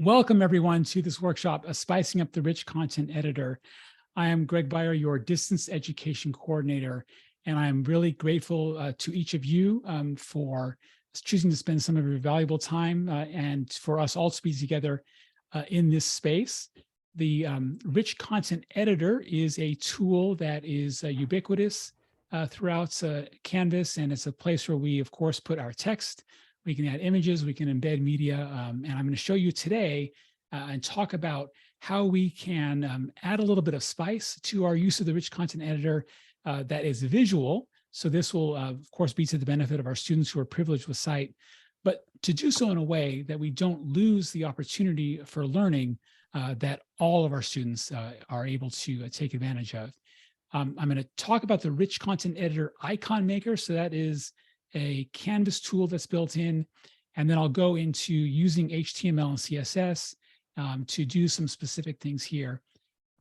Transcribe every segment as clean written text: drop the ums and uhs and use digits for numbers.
Welcome everyone to this workshop, Spicing Up the Rich Content Editor. I am Greg Beyer, your Distance Education Coordinator, and I'm really grateful to each of you for choosing to spend some of your valuable time and for us all to be together in this space. The Rich Content Editor is a tool that is ubiquitous throughout Canvas, and it's a place where we, of course, put our text. We can add images, we can embed media, and I'm going to show you today and talk about how we can add a little bit of spice to our use of the Rich Content Editor that is visual. So this will, of course, be to the benefit of our students who are privileged with sight, but to do so in a way that we don't lose the opportunity for learning that all of our students are able to take advantage of. I'm going to talk about the Rich Content Editor Icon Maker. So that is a Canvas tool that's built in, and then I'll go into using HTML and CSS to do some specific things here.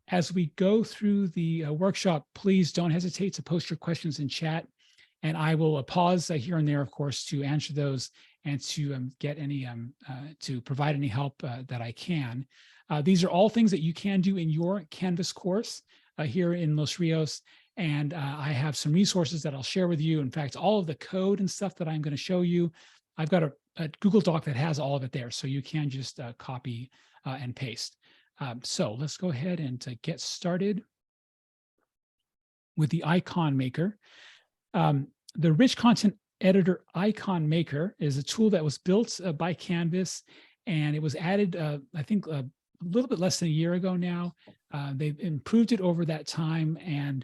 As we go through the workshop, please don't hesitate to post your questions in chat, and I will pause here and there, of course, to answer those and to get any to provide any help that I can. These are all things that you can do in your Canvas course here in Los Rios. And I have some resources that I'll share with you. In fact, all of the code and stuff that I'm going to show you, I've got a Google Doc that has all of it there. So you can just copy and paste. So let's go ahead and get with the Icon Maker. The Rich Content Editor Icon Maker is a tool that was built by Canvas, and it was added, I think, a little bit less than a year ago now. They've improved it over that time, and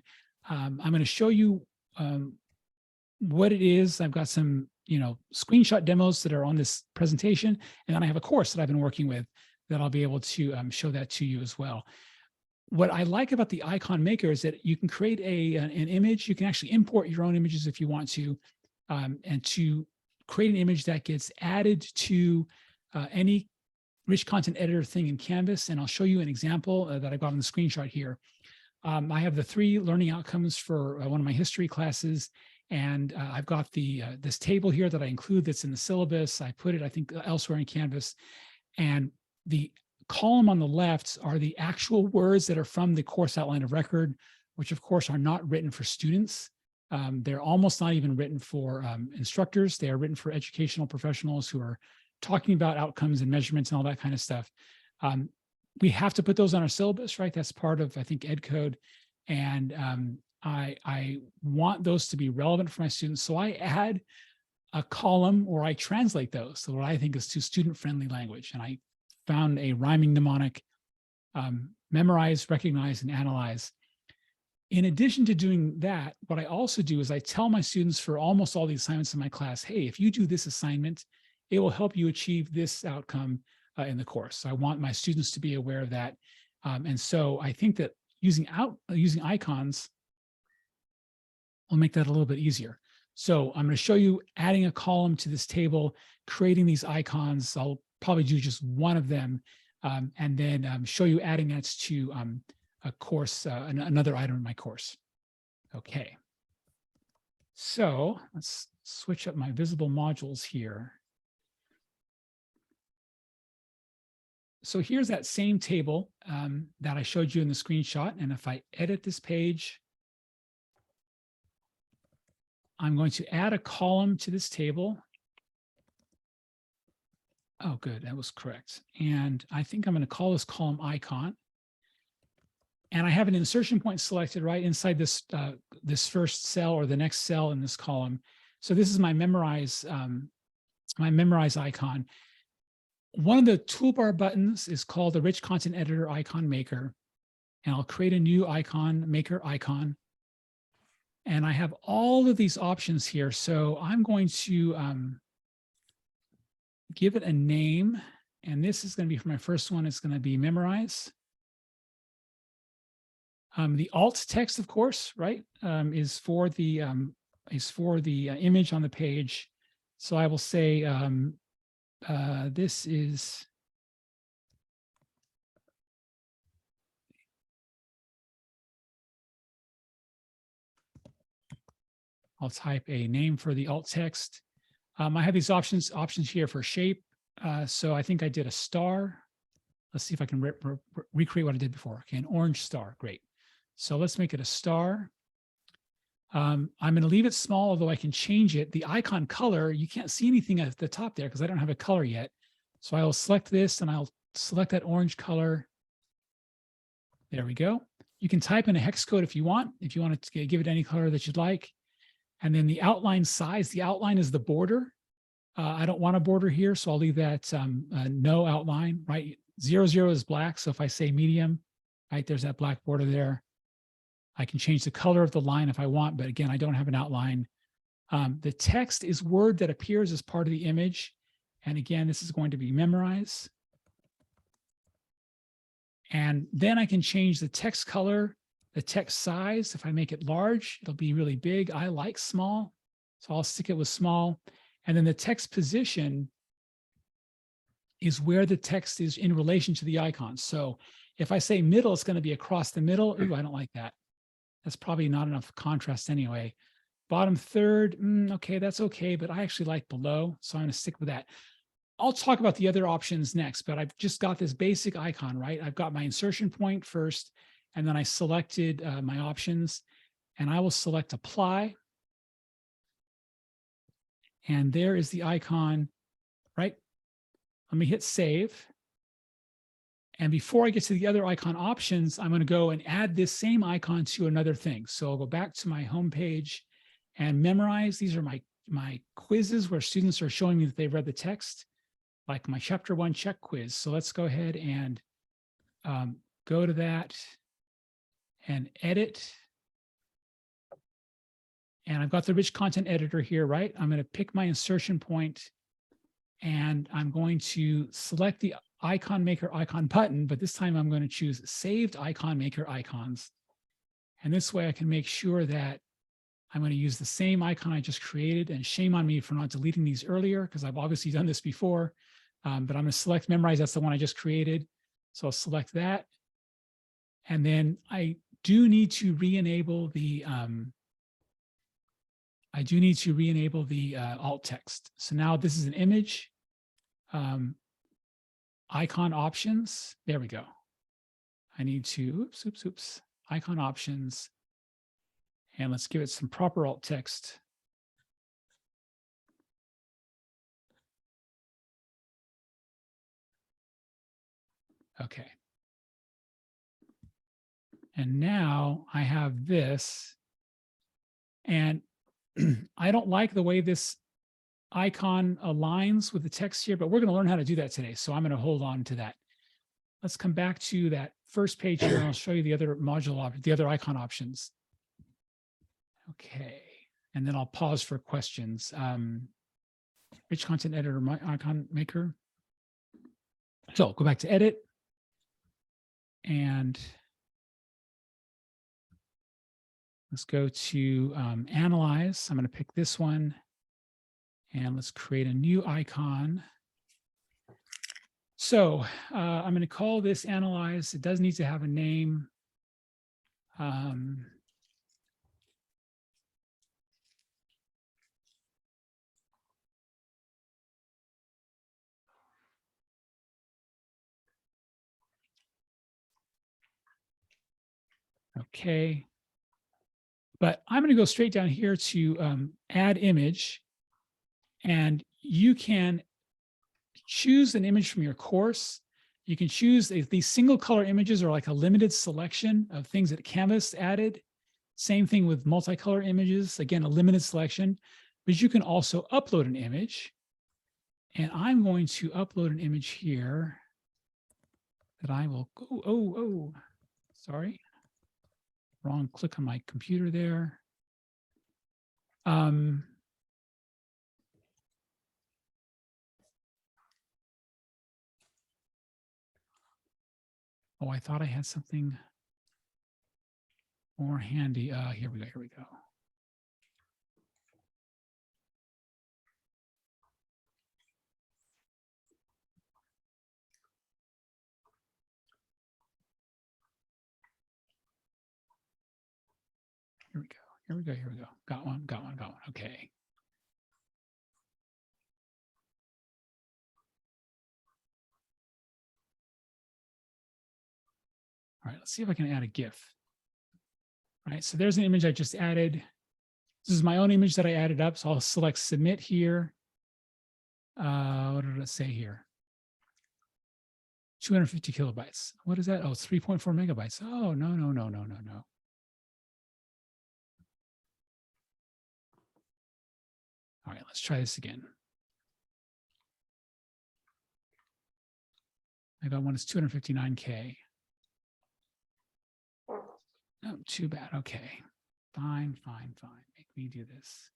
I'm going to show you what it is. I've got some, screenshot demos that are on this presentation, and then I have a course that I've been working with that I'll be able to show that to you as well. What I like about the Icon Maker is that you can create an image. You can actually import your own images if you want to, and to create an image that gets added to any Rich Content Editor thing in Canvas. And I'll show you an example that I got on the screenshot here. I have the 3 learning outcomes for one of my history classes, and I've got this table here that I include that's in the syllabus. I put it, I think, elsewhere in Canvas, and the column on the left are the actual words that are from the course outline of record, which of course are not written for students. They're almost not even written for instructors. They are written for educational professionals who are talking about outcomes and measurements and all that kind of stuff. We have to put those on our syllabus, right? That's part of, I think, Ed Code. And I want those to be relevant for my students. So I add a column, or I translate those to what I think is to student-friendly language. And I found a rhyming mnemonic: memorize, recognize, and analyze. In addition to doing that, what I also do is I tell my students for almost all the assignments in my class, hey, if you do this assignment, it will help you achieve this outcome in the course. So I want my students to be aware of that. And so I think that using icons will make that a little bit easier. So I'm going to show you adding a column to this table, creating these icons. I'll probably do just one of them, and then show you adding that to a course, another item in my course. Okay. So let's switch up my visible modules here. So here's that same table that I showed you in the screenshot. And if I edit this page, I'm going to add a column to this table. Oh, good, that was correct. And I think I'm going to call this column icon. And I have an insertion point selected right inside this, this first cell or the next cell in this column. So this is my memorize icon. One of the toolbar buttons is called the Rich Content Editor Icon Maker, and I'll create a new icon, Maker icon. And I have all of these options here. So I'm going to give it a name, and this is going to be for my first one. It's going to be memorize. The alt text, of course, right, is for the image on the page. So I will say, this is I'll type a name for the alt text. I have these options here for shape. So I think I did a star. Let's see if I can recreate what I did before. Okay, an orange star, great. So let's make it a star. I'm going to leave it small, although I can change it. The icon color, you can't see anything at the top there because I don't have a color yet. So I will select this and I'll select that orange color. There we go. You can type in a hex code if you want to give it any color that you'd like. And then the outline size, the outline is the border. I don't want a border here, so I'll leave that no outline, right? 0, 0 is black. So if I say medium, right, there's that black border there. I can change the color of the line if I want, but again, I don't have an outline. The text is word that appears as part of the image. And again, this is going to be memorize. And then I can change the text color, the text size. If I make it large, it'll be really big. I like small, so I'll stick it with small. And then the text position is where the text is in relation to the icon. So if I say middle, it's going to be across the middle. Ooh, I don't like that. That's probably not enough contrast anyway. Bottom third, okay, that's okay, but I actually like below, so I'm going to stick with that. I'll talk about the other options next, but I've just got this basic icon, right? I've got my insertion point first, and then I selected my options, and I will select apply. And there is the icon, right? Let me hit save. And before I get to the other icon options, I'm going to go and add this same icon to another thing. So I'll go back to my home page and memorize. These are my quizzes where students are showing me that they've read the text, like my chapter 1 check quiz. So let's go ahead and go to that and edit. And I've got the rich content editor here, right? I'm going to pick my insertion point and I'm going to select the Icon Maker icon button, but this time I'm going to choose Saved Icon Maker Icons. And this way I can make sure that I'm going to use the same icon I just created, and shame on me for not deleting these earlier because I've obviously done this before, but I'm going to select Memorize. That's the one I just created. So I'll select that. And then I do need to re-enable the alt text. So now this is an image. Icon options. There we go. I need to, oops, icon options. And let's give it some proper alt text. Okay. And now I have this. And I don't like the way this icon aligns with the text here, but we're going to learn how to do that today. So I'm going to hold on to that. Let's come back to that first page here, and I'll show you the other the other icon options. Okay, and then I'll pause for questions. Rich content editor, icon maker. So go back to edit, and let's go to analyze. I'm going to pick this one. And let's create a new icon. So I'm going to call this analyze. It does need to have a name. Okay. But I'm going to go straight down here to add image. And you can choose an image from your course. You can choose these single color images are like a limited selection of things that Canvas added. Same thing with multicolor images, again, a limited selection, but you can also upload an image. And I'm going to upload an image here that I will go, sorry, wrong click on my computer there. Oh, I thought I had something more handy. Here we go. Here we go. Got one. Okay. All right, let's see if I can add a GIF. All right, so there's an image I just added. This is my own image that I added up. So I'll select submit here. What did it say here? 250 kilobytes. What is that? Oh, it's 3.4 megabytes. Oh, no. All right, let's try this again. I got one that's 259K. Oh, too bad. Okay. Fine. Make me do this.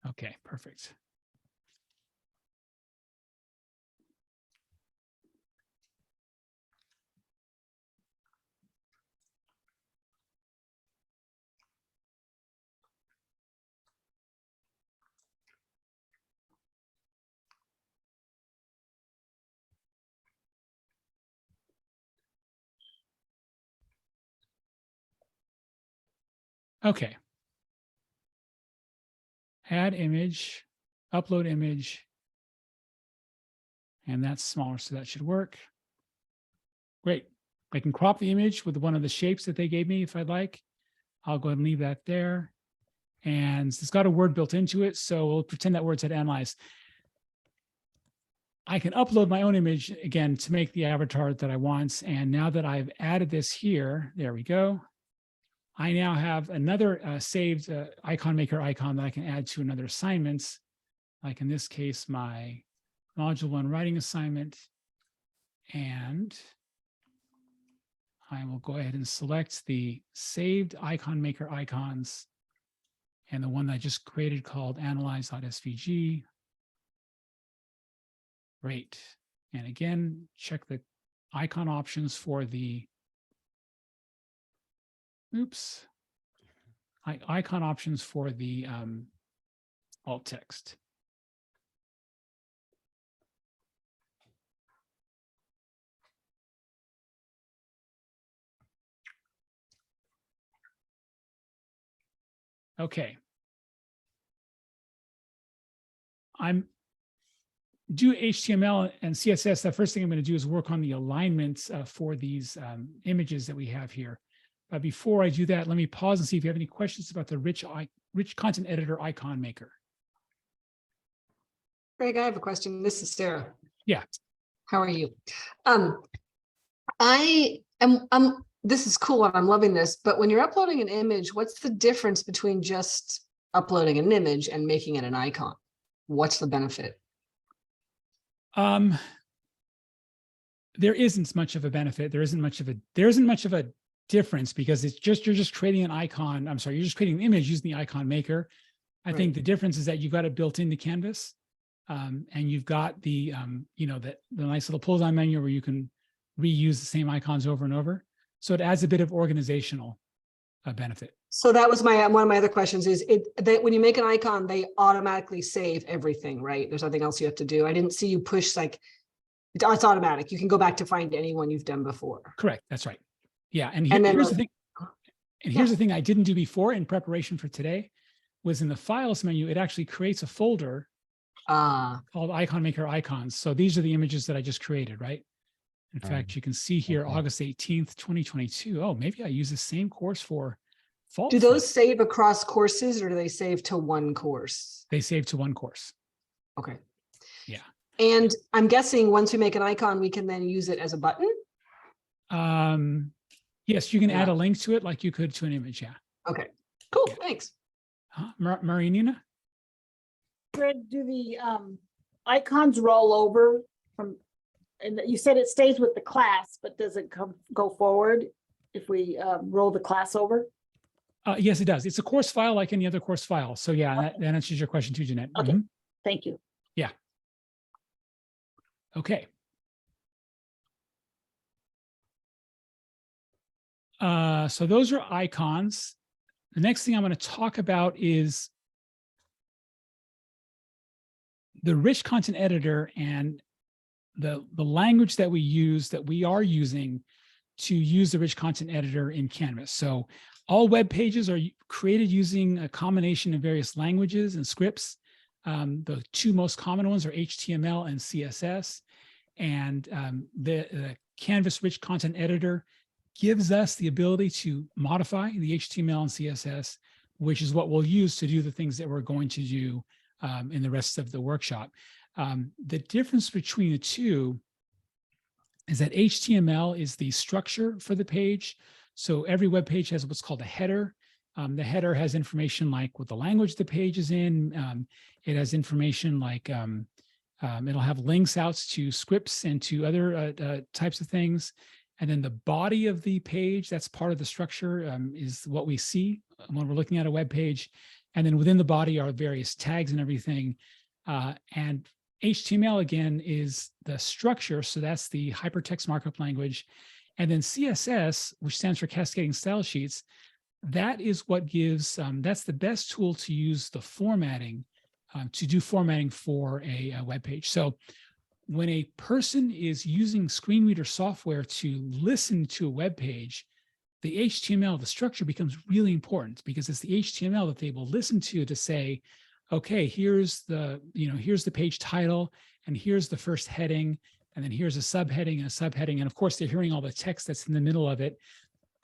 Okay, perfect. Okay. Add image, upload image. And that's smaller, so that should work. Great. I can crop the image with one of the shapes that they gave me if I'd like. I'll go ahead and leave that there. And it's got a word built into it, so we'll pretend that word said analyze. I can upload my own image again to make the avatar that I want. And now that I've added this here, there we go. I now have another saved Icon Maker icon that I can add to another assignment. Like in this case, my Module 1 writing assignment. And I will go ahead and select the saved Icon Maker icons and the one that I just created called analyze.svg. Great. And again, check the icon options for the, icon options for the alt text. Okay. Do HTML and CSS. The first thing I'm going to do is work on the alignments for these images that we have here. But before I do that, let me pause and see if you have any questions about the rich content editor icon maker. Greg, I have a question. This is Sarah. Yeah. How are you? This is cool and I'm loving this, but when you're uploading an image, what's the difference between just uploading an image and making it an icon? What's the benefit? There isn't much of a benefit. There isn't much of a difference because it's just, you're just creating an icon. I'm sorry, you're just creating an image using the icon maker. I think the difference is that you've got it built into Canvas, and you've got the, the nice little pull down menu where you can reuse the same icons over and over. So it adds a bit of organizational benefit. So that was one of my other questions is that when you make an icon, they automatically save everything, right? There's nothing else you have to do. I didn't see you push it's automatic. You can go back to find any one you've done before. Correct. That's right. Yeah. And here's the thing. And here's the thing I didn't do before in preparation for today was in the files menu, it actually creates a folder called Icon Maker Icons. So these are the images that I just created, right? In fact, you can see here, August 18th, 2022. Oh, maybe I use the same course for fall. Do those save across courses or do they save to one course? They save to one course. Okay. Yeah. And I'm guessing once we make an icon, we can then use it as a button? Yes, you can add a link to it like you could to an image, yeah. Okay, cool, thanks. Marinina? Greg, do the icons roll over from, and you said it stays with the class, but does it go forward if we roll the class over? Yes, it does. It's a course file like any other course file. So yeah, that answers your question too, Jeanette. Okay, thank you. Yeah. Okay. So those are icons. The next thing I'm going to talk about is the rich content editor and the language that we are using to use the rich content editor in Canvas. So All web pages are created using a combination of various languages and scripts. The two most common ones are HTML and CSS. And the Canvas Rich Content Editor gives us the ability to modify the HTML and CSS, which is what we'll use to do the things that we're going to do in the rest of the workshop. The difference between the two is that HTML is the structure for the page. So every web page has what's called a header. The header has information like what the language the page is in. It has information like it'll have links out to scripts and to other types of things. And then the body of the page, that's part of the structure, is what we see when we're looking at a web page. And then within the body are various tags and everything. And HTML, again, is the structure. So that's the hypertext markup language. And then CSS, which stands for Cascading Style Sheets, that is what gives, that's the best tool to use the formatting, to do formatting for a web page. So when a person is using screen reader software to listen to a web page, the HTML, the structure becomes really important because it's the HTML that they will listen to say, okay, here's the page title, and here's the first heading, and then here's a subheading and a subheading. And of course, they're hearing all the text that's in the middle of it.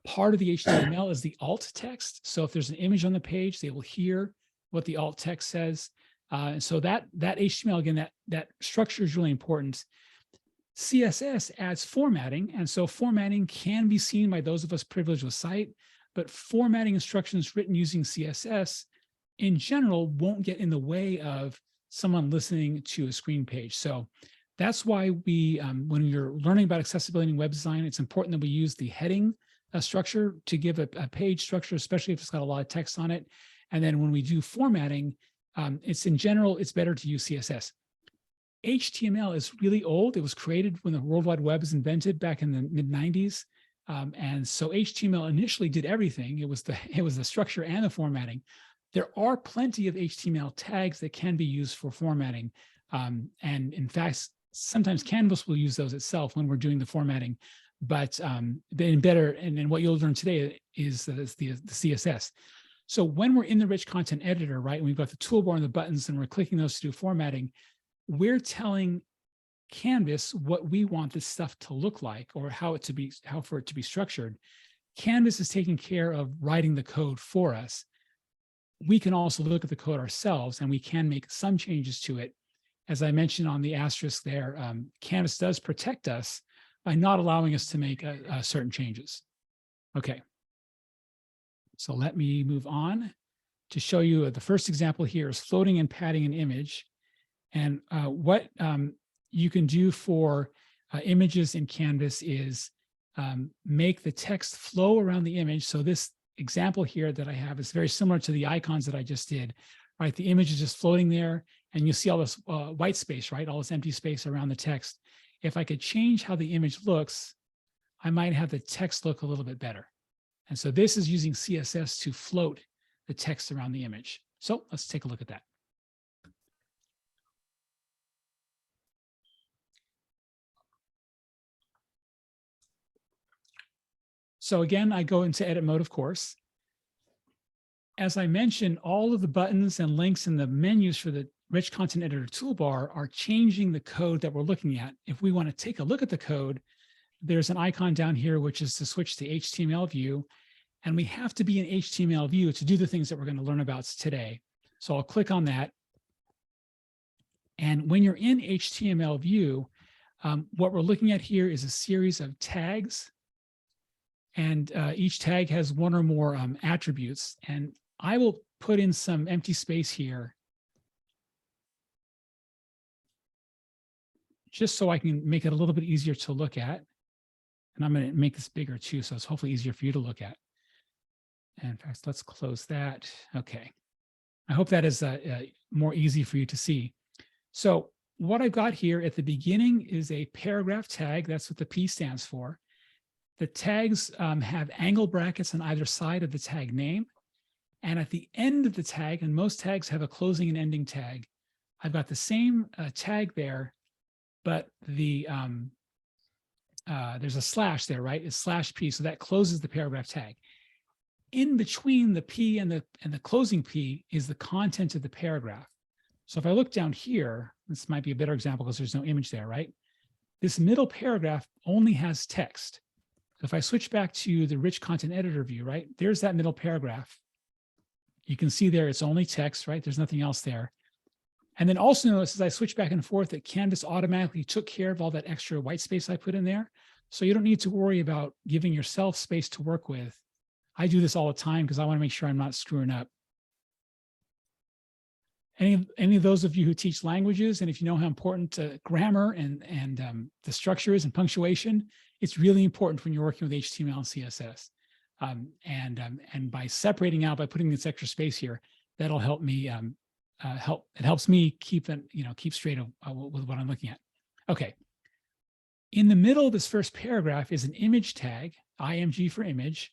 Part of the HTML is the alt text. So if there's an image on the page, they will hear what the alt text says. And so that HTML, again, that structure is really important. CSS adds formatting. And so formatting can be seen by those of us privileged with sight, but formatting instructions written using CSS in general won't get in the way of someone listening to a screen page. So that's why we, when you're learning about accessibility in web design, it's important that we use the heading structure to give a page structure, especially if it's got a lot of text on it. And then when we do formatting, it's in general, it's better to use CSS. HTML is really old. It was created when the World Wide Web was invented back in the mid-90s. And so HTML initially did everything. It was the structure and the formatting. There are plenty of HTML tags that can be used for formatting. And in fact, sometimes Canvas will use those itself when we're doing the formatting. But then what you'll learn today is the CSS. So when we're in the Rich Content Editor, right, and we've got the toolbar and the buttons and we're clicking those to do formatting, we're telling Canvas what we want this stuff to look like or how for it to be structured. Canvas is taking care of writing the code for us. We can also look at the code ourselves and we can make some changes to it. As I mentioned on the asterisk there, Canvas does protect us by not allowing us to make certain changes. Okay. So let me move on to show you the first example here is floating and padding an image. And what you can do for images in Canvas is make the text flow around the image. So this example here that I have is very similar to the icons that I just did, right? The image is just floating there and you see all this white space, right? All this empty space around the text. If I could change how the image looks, I might have the text look a little bit better. And so this is using CSS to float the text around the image. So let's take a look at that. So again, I go into edit mode, of course. As I mentioned, all of the buttons and links in the menus for the Rich Content Editor toolbar are changing the code that we're looking at. If we want to take a look at the code, there's an icon down here, which is to switch to HTML view. And we have to be in HTML view to do the things that we're going to learn about today. So I'll click on that. And when you're in HTML view, what we're looking at here is a series of tags. And each tag has one or more attributes. And I will put in some empty space here just so I can make it a little bit easier to look at. And I'm going to make this bigger too, so it's hopefully easier for you to look at. And in fact, let's close that. Okay. I hope that is more easy for you to see. So what I've got here at the beginning is a paragraph tag. That's what the P stands for. The tags have angle brackets on either side of the tag name. And at the end of the tag, and most tags have a closing and ending tag, I've got the same tag there, but the there's a slash there, right? It's /P, so that closes the paragraph tag. in between the P and the closing P is the content of the paragraph. So if I look down here, this might be a better example because there's no image there, right? This middle paragraph only has text. If I switch back to the rich content editor view, right, there's that middle paragraph. You can see there it's only text, right? There's nothing else there. And then also notice as I switch back and forth that Canvas automatically took care of all that extra white space I put in there. So you don't need to worry about giving yourself space to work with. I do this all the time because I want to make sure I'm not screwing up. Any of those of you who teach languages, and if you know how important grammar and the structure is and punctuation, it's really important when you're working with HTML and CSS. And by separating out, by putting this extra space here, that'll help me it helps me keep straight with what I'm looking at. Okay. In the middle of this first paragraph is an image tag, IMG for image.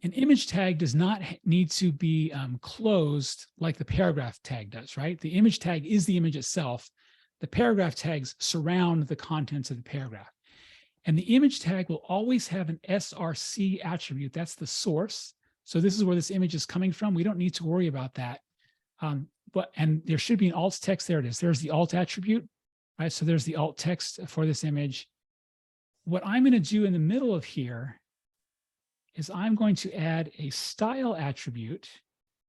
An image tag does not need to be closed like the paragraph tag does, right? The image tag is the image itself. The paragraph tags surround the contents of the paragraph. And the image tag will always have an SRC attribute. That's the source. So this is where this image is coming from. We don't need to worry about that. And there should be an alt text. There it is. There's the alt attribute, right? So there's the alt text for this image. What I'm going to do in the middle of here is I'm going to add a style attribute.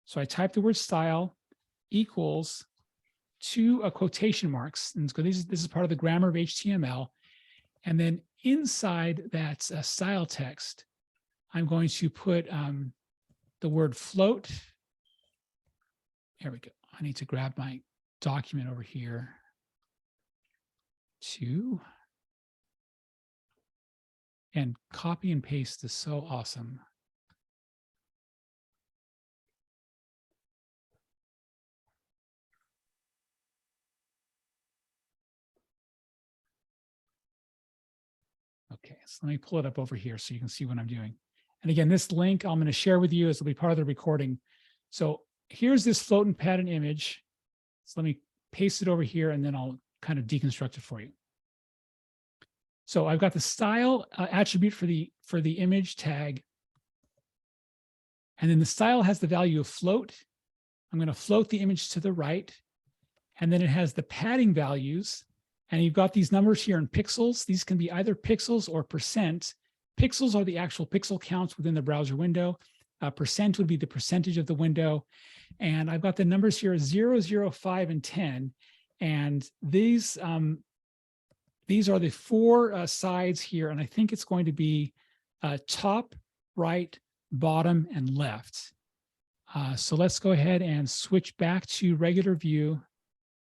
So I type the word style equals 2 quotation marks. And this is part of the grammar of HTML. And then inside that style text, I'm going to put the word float. Here we go. I need to grab my document over here. And copy and paste is so awesome. Okay, so let me pull it up over here so you can see what I'm doing. And again, this link I'm going to share with you as it'll be part of the recording. So here's this float and pattern image. So let me paste it over here and then I'll kind of deconstruct it for you. So I've got the style attribute for the image tag. And then the style has the value of float. I'm going to float the image to the right. And then it has the padding values. And you've got these numbers here in pixels. These can be either pixels or percent. Pixels are the actual pixel counts within the browser window. Percent would be the percentage of the window. And I've got the numbers here 0, 0, 5, and 10. And these are the 4 sides here. And I think it's going to be top, right, bottom, and left. So let's go ahead and switch back to regular view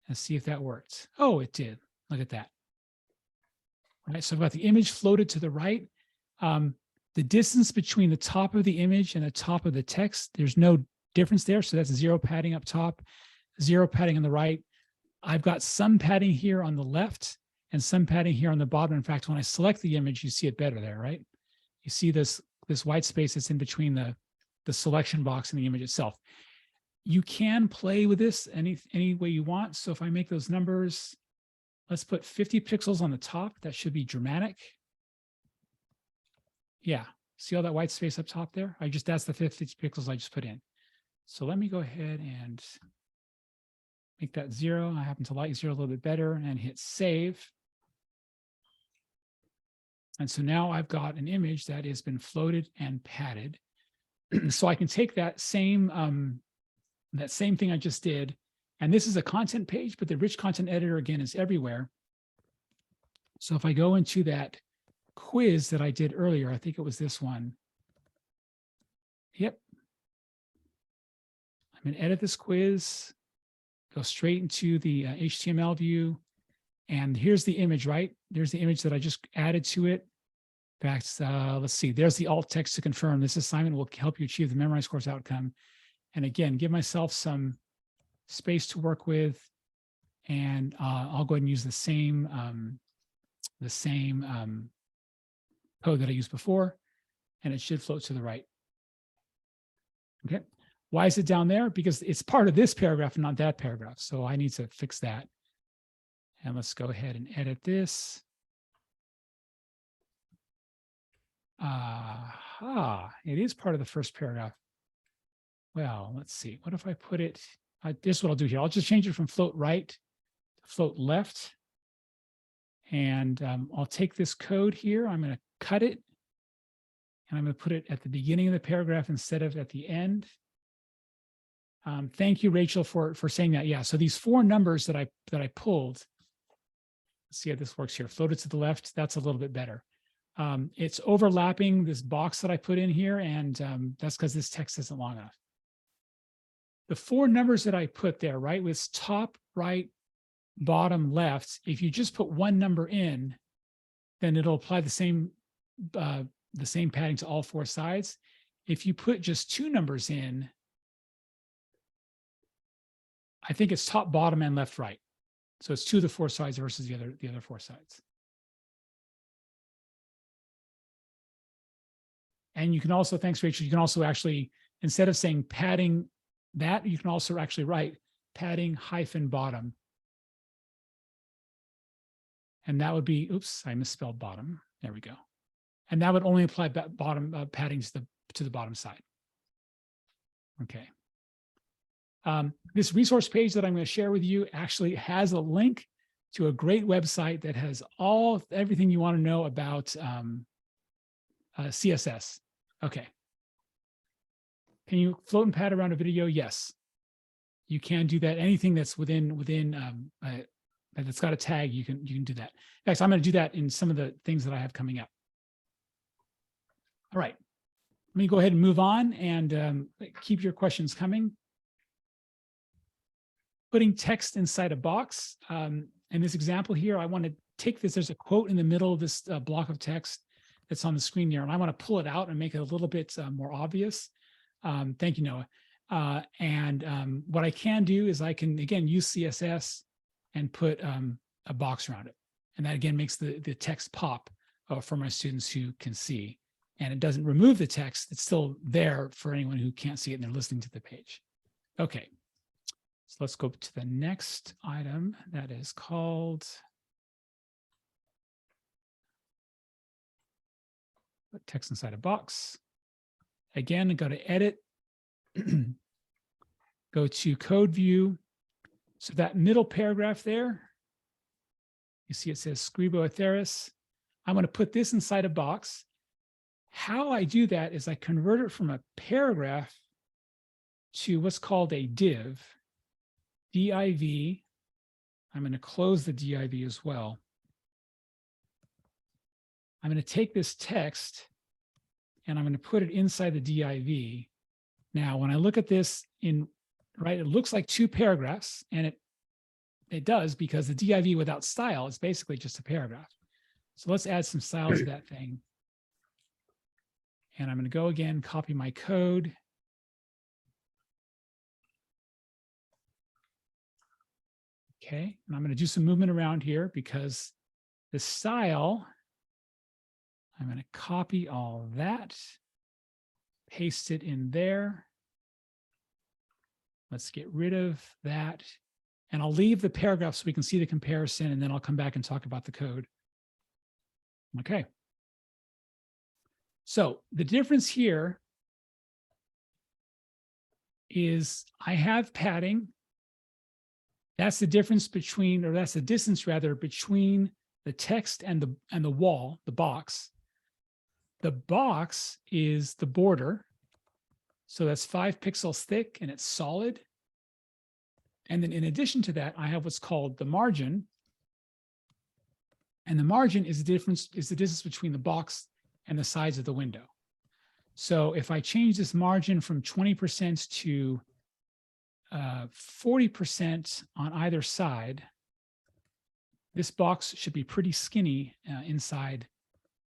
and see if that worked. Oh, it did. Look at that. All right, so I've got the image floated to the right. The distance between the top of the image and the top of the text, there's no difference there. So that's 0 padding up top, 0 padding on the right. I've got some padding here on the left and some padding here on the bottom. In fact, when I select the image, you see it better there, right? You see this white space that's in between the selection box and the image itself. You can play with this any way you want. So if I make those numbers, let's put 50 pixels on the top. That should be dramatic. Yeah, see all that white space up top there? That's the 50 pixels I just put in. So let me go ahead and make that 0. I happen to like 0 a little bit better and hit save. And so now I've got an image that has been floated and padded. So I can take that same thing I just did, and this is a content page, but the rich content editor again is everywhere. So if I go into that quiz that I did earlier, I think it was this one. Yep. I'm going to edit this quiz, go straight into the HTML view. And here's the image, right? There's the image that I just added to it. In fact, let's see, there's the alt text to confirm this assignment will help you achieve the memorized course outcome. And again, give myself some space to work with. And I'll go ahead and use the same code that I used before, and it should float to the right. Okay. Why is it down there? Because it's part of this paragraph and not that paragraph. So I need to fix that. And let's go ahead and edit this. Aha, it is part of the first paragraph. Well, let's see. What if I put it, this is what I'll do here. I'll just change it from float right to float left. And I'll take this code here. I'm going to cut it. And I'm going to put it at the beginning of the paragraph instead of at the end. Thank you, Rachel, for saying that. Yeah, so these 4 numbers that I pulled, let's see how this works here. Floated to the left, that's a little bit better. It's overlapping this box that I put in here, and that's because this text isn't long enough. The 4 numbers that I put there, right, with top, right, bottom, left, if you just put 1 number in, then it'll apply the same padding to all 4 sides. If you put just 2 numbers in, I think it's top, bottom, and left, right. So it's 2 of the 4 sides versus the other 4 sides. And you can also, thanks, Rachel, you can also actually, instead of saying padding that, you can also actually write padding hyphen bottom. And that would be, oops, I misspelled bottom. There we go. And that would only apply bottom padding to the bottom side. Okay. This resource page that I'm going to share with you actually has a link to a great website that has everything you want to know about CSS. Okay. Can you float and pad around a video? Yes. You can do that. Anything that's that's got a tag, you can do that. In fact, I'm going to do that in some of the things that I have coming up. All right. Let me go ahead and move on and keep your questions coming. Putting text inside a box. In this example here, I want to take this. There's a quote in the middle of this block of text that's on the screen there, and I want to pull it out and make it a little bit more obvious. Thank you, Noah. What I can do is I can, again, use CSS and put a box around it. And that, again, makes the text pop for my students who can see. And it doesn't remove the text. It's still there for anyone who can't see it and they're listening to the page. Okay. So let's go to the next item that is called put text inside a box. Again, go to edit, go to code view. So that middle paragraph there, you see it says Scribo Atheris. I'm going to put this inside a box. How I do that is I convert it from a paragraph to what's called a div. div. I'm going to close the div as well. I'm going to take this text and I'm going to put it inside the div. Now, when I look at this right, it looks like 2 paragraphs, and it does, because the div without style is basically just a paragraph. So let's add some style to that thing. And I'm going to go again, copy my code. Okay, and I'm going to do some movement around here because the style, I'm going to copy all that, paste it in there. Let's get rid of that. And I'll leave the paragraph so we can see the comparison, and then I'll come back and talk about the code. Okay. So the difference here is I have padding. That's the difference between, or that's the distance rather, between the text and the wall, the box. The box is the border. So that's 5 pixels thick and it's solid. And then in addition to that, I have what's called the margin. And the margin is the distance between the box and the sides of the window. So if I change this margin from 20% to 40% on either side, this box should be pretty skinny inside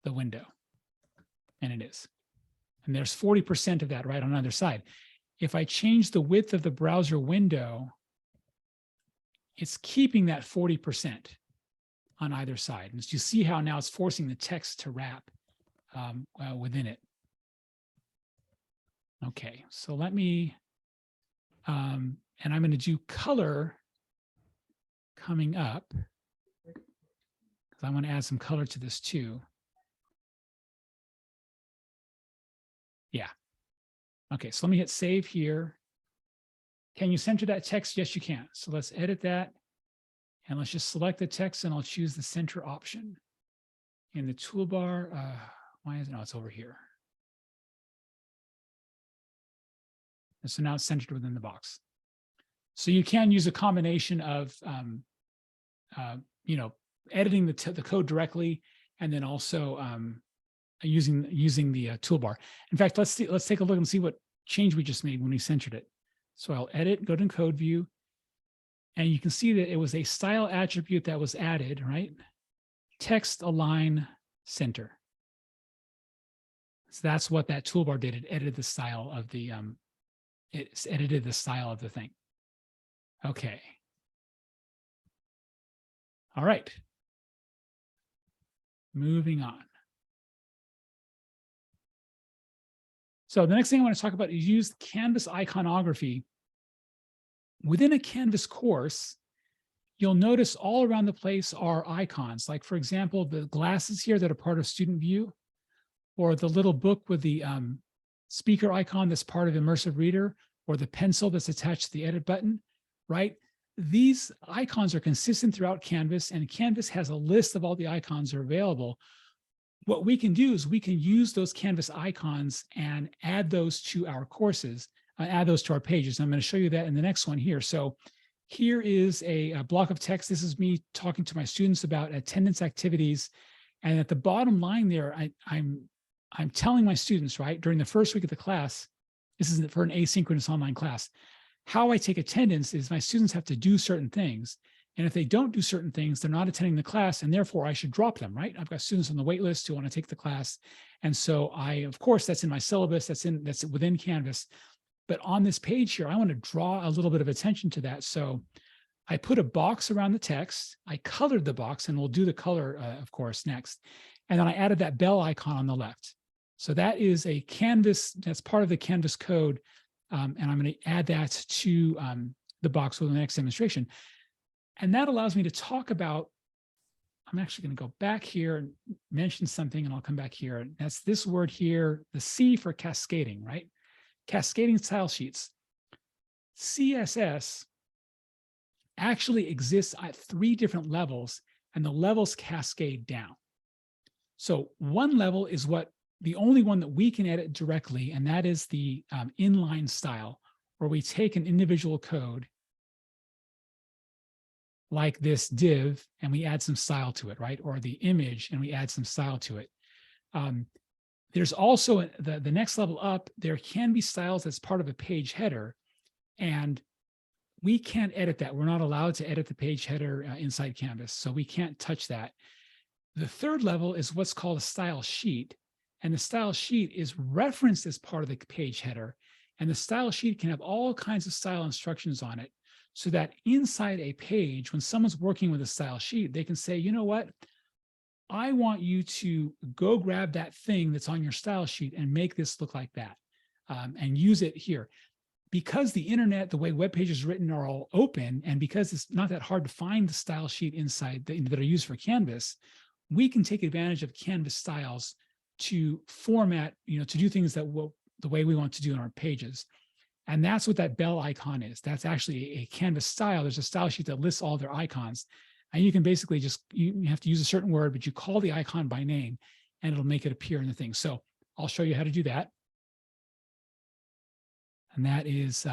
the window. And it is. And there's 40% of that right on either side. If I change the width of the browser window, it's keeping that 40% on either side. And you see how now it's forcing the text to wrap within it. Okay, so let me, and I'm going to do color coming up, because I want to add some color to this too. Okay, so let me hit save here. Can you center that text? Yes, you can. So let's edit that. And let's just select the text and I'll choose the center option. In the toolbar, why is it? No, it's over here. And so now it's centered within the box. So you can use a combination of, editing the code directly, and then also using the toolbar. In fact, let's take a look and see what change we just made when we centered it. So I'll edit, go to code view, and you can see that it was a style attribute that was added, right? Text align center. So that's what that toolbar did. It edited the style of the thing. Okay. All right. Moving on. So the next thing I want to talk about is use Canvas iconography. Within a Canvas course, you'll notice all around the place are icons. Like, for example, the glasses here that are part of student view, or the little book with the speaker icon that's part of immersive reader, or the pencil that's attached to the edit button, right? These icons are consistent throughout Canvas, and Canvas has a list of all the icons that are available. What we can do is we can use those Canvas icons and add those to our courses, add those to our pages. I'm going to show you that in the next one here. So here is a block of text. This is me talking to my students about attendance activities. And at the bottom line there, I'm telling my students, right, during the first week of the class, this is for an asynchronous online class, how I take attendance is my students have to do certain things. And if they don't do certain things, they're not attending the class, and therefore I should drop them, right? I've got students on the wait list who want to take the class. And so of course, that's in my syllabus, that's within Canvas. But on this page here, I want to draw a little bit of attention to that. So I put a box around the text, I colored the box, and we'll do the color, of course, next. And then I added that bell icon on the left. So that is a Canvas, that's part of the Canvas code. And I'm going to add that to the box with the next demonstration. And that allows me to talk about, I'm actually going to go back here and mention something, and I'll come back here. That's this word here, the C for cascading, right? Cascading style sheets. CSS actually exists at 3 different levels, and the levels cascade down. So one level is the only one that we can edit directly, and that is the inline style, where we take an individual code like this div and we add some style to it, right? Or the image and we add some style to it. There's also the next level up, there can be styles that's part of a page header, and we can't edit that. We're not allowed to edit the page header inside Canvas, so we can't touch that. The third level is what's called a style sheet, and the style sheet is referenced as part of the page header, and the style sheet can have all kinds of style instructions on it, so that inside a page, when someone's working with a style sheet, they can say, you know what? I want you to go grab that thing that's on your style sheet and make this look like that, and use it here. Because the internet, the way web pages are written, are all open, and because it's not that hard to find the style sheet inside that are used for Canvas, we can take advantage of Canvas styles to format, to do things the way we want to do in our pages. And that's what that bell icon is. That's actually a Canvas style. There's a style sheet that lists all their icons. And you can basically you have to use a certain word, but you call the icon by name and it'll make it appear in the thing. So I'll show you how to do that. And that is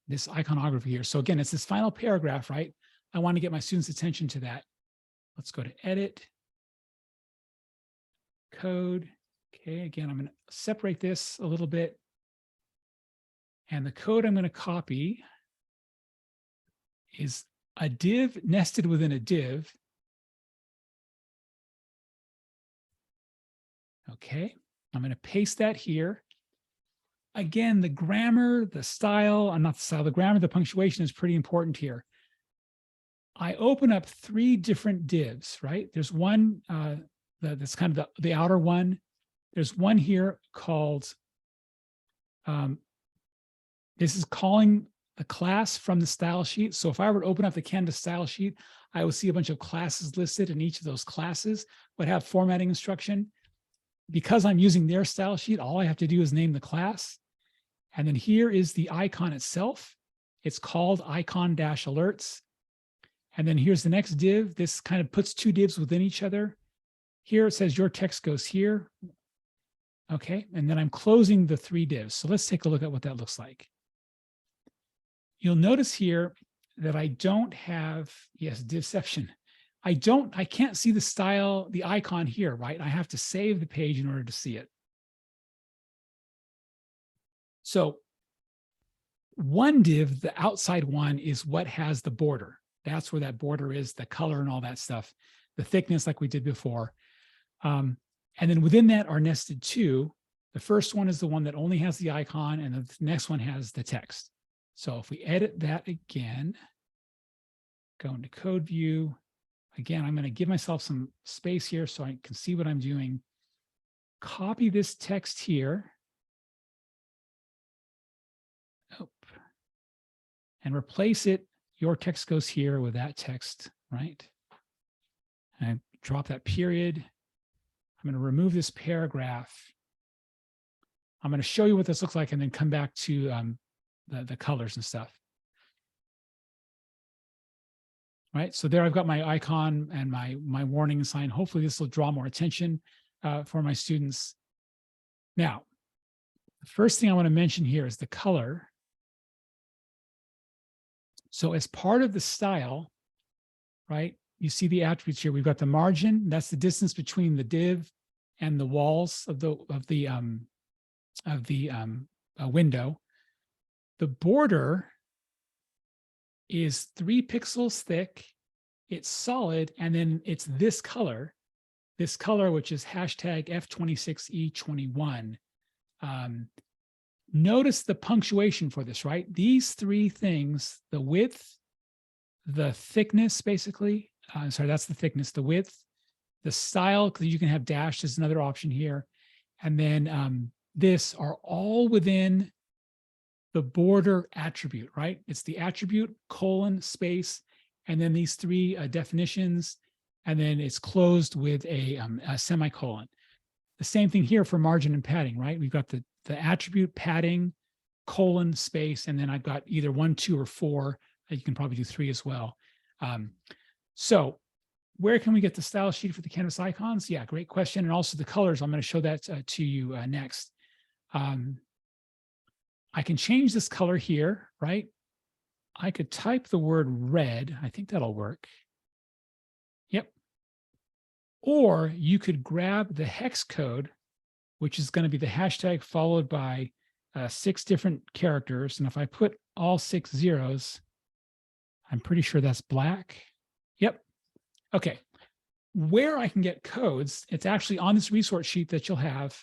this iconography here. So again, it's this final paragraph, right? I want to get my students' attention to that. Let's go to edit, code. Okay, again, I'm going to separate this a little bit. And the code I'm going to copy is a div nested within a div. Okay, I'm going to paste that here. Again, the grammar, the style, not the style, the grammar, the punctuation is pretty important here. I open up 3 different divs, right? There's one that's kind of the outer one. There's one here called, this is calling the class from the style sheet. So if I were to open up the Canvas style sheet, I would see a bunch of classes listed, and each of those classes would have formatting instruction. Because I'm using their style sheet, all I have to do is name the class. And then here is the icon itself. It's called icon-alerts. And then here's the next div. This kind of puts two divs within each other. Here it says your text goes here. Okay, and then I'm closing the three divs. So let's take a look at what that looks like. You'll notice here that I don't have, yes, divception. I can't see the style, the icon here, right? I have to save the page in order to see it. So one div, the outside one, is what has the border. That's where that border is, the color and all that stuff, the thickness like we did before. And then within that are nested two. The first one is the one that only has the icon, and the next one has the text. So if we edit that again, go into code view. Again, I'm going to give myself some space here so I can see what I'm doing. Copy this text here. And replace it. Your text goes here with that text, right? And drop that period. I'm going to remove this paragraph. I'm going to show you what this looks like and then come back to the colors and stuff. Right, so there I've got my icon and my warning sign. Hopefully this will draw more attention for my students. Now, the first thing I want to mention here is the color. So as part of the style, right, you see the attributes here. We've got the margin. That's the distance between the div and the walls of the window. The border is 3 pixels thick. It's solid, and then it's this color, which is hashtag F26E21. Notice the punctuation for this, right? These three things, the width, the thickness, basically, sorry, that's the thickness, the width, the style, because you can have dash, there's another option here. And then this are all within the border attribute, right? It's the attribute, colon, space, and then these three definitions, and then it's closed with a semicolon. The same thing here for margin and padding, right? We've got the attribute, padding, colon, space, and then I've got either 1, 2, or 4. You can probably do 3 as well. So where can we get the style sheet for the Canvas icons? Yeah, great question. And also the colors, I'm going to show that to you next. I can change this color here, right? I could type the word red. I think that'll work. Yep. Or you could grab the hex code, which is going to be the hashtag followed by 6 different characters. And if I put all 6 zeros, I'm pretty sure that's black. Yep. Okay. Where I can get codes, it's actually on this resource sheet that you'll have.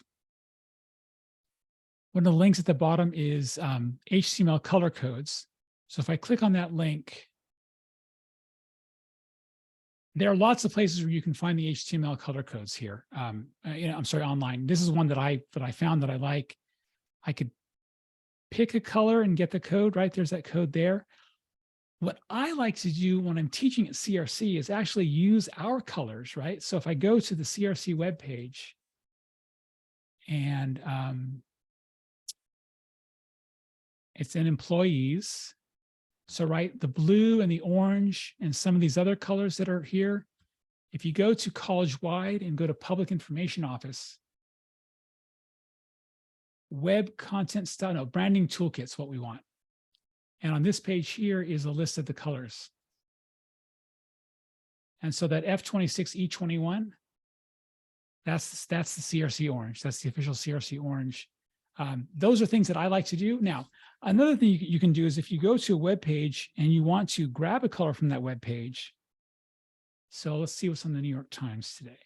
One of the links at the bottom is HTML color codes. So if I click on that link, there are lots of places where you can find the HTML color codes here. I'm sorry, online. This is one that I found that I like. I could pick a color and get the code, right? There's that code there. What I like to do when I'm teaching at CRC is actually use our colors, right? So if I go to the CRC webpage and it's in employees. So, right, the blue and the orange and some of these other colors that are here, if you go to college-wide and go to Public Information Office, web content style, no, branding toolkit's what we want. And on this page here is a list of the colors. And so that F26E21, that's the CRC orange. That's the official CRC orange. Those are things that I like to do. Now, another thing you can do is if you go to a web page and you want to grab a color from that web page. So let's see what's on the New York Times today.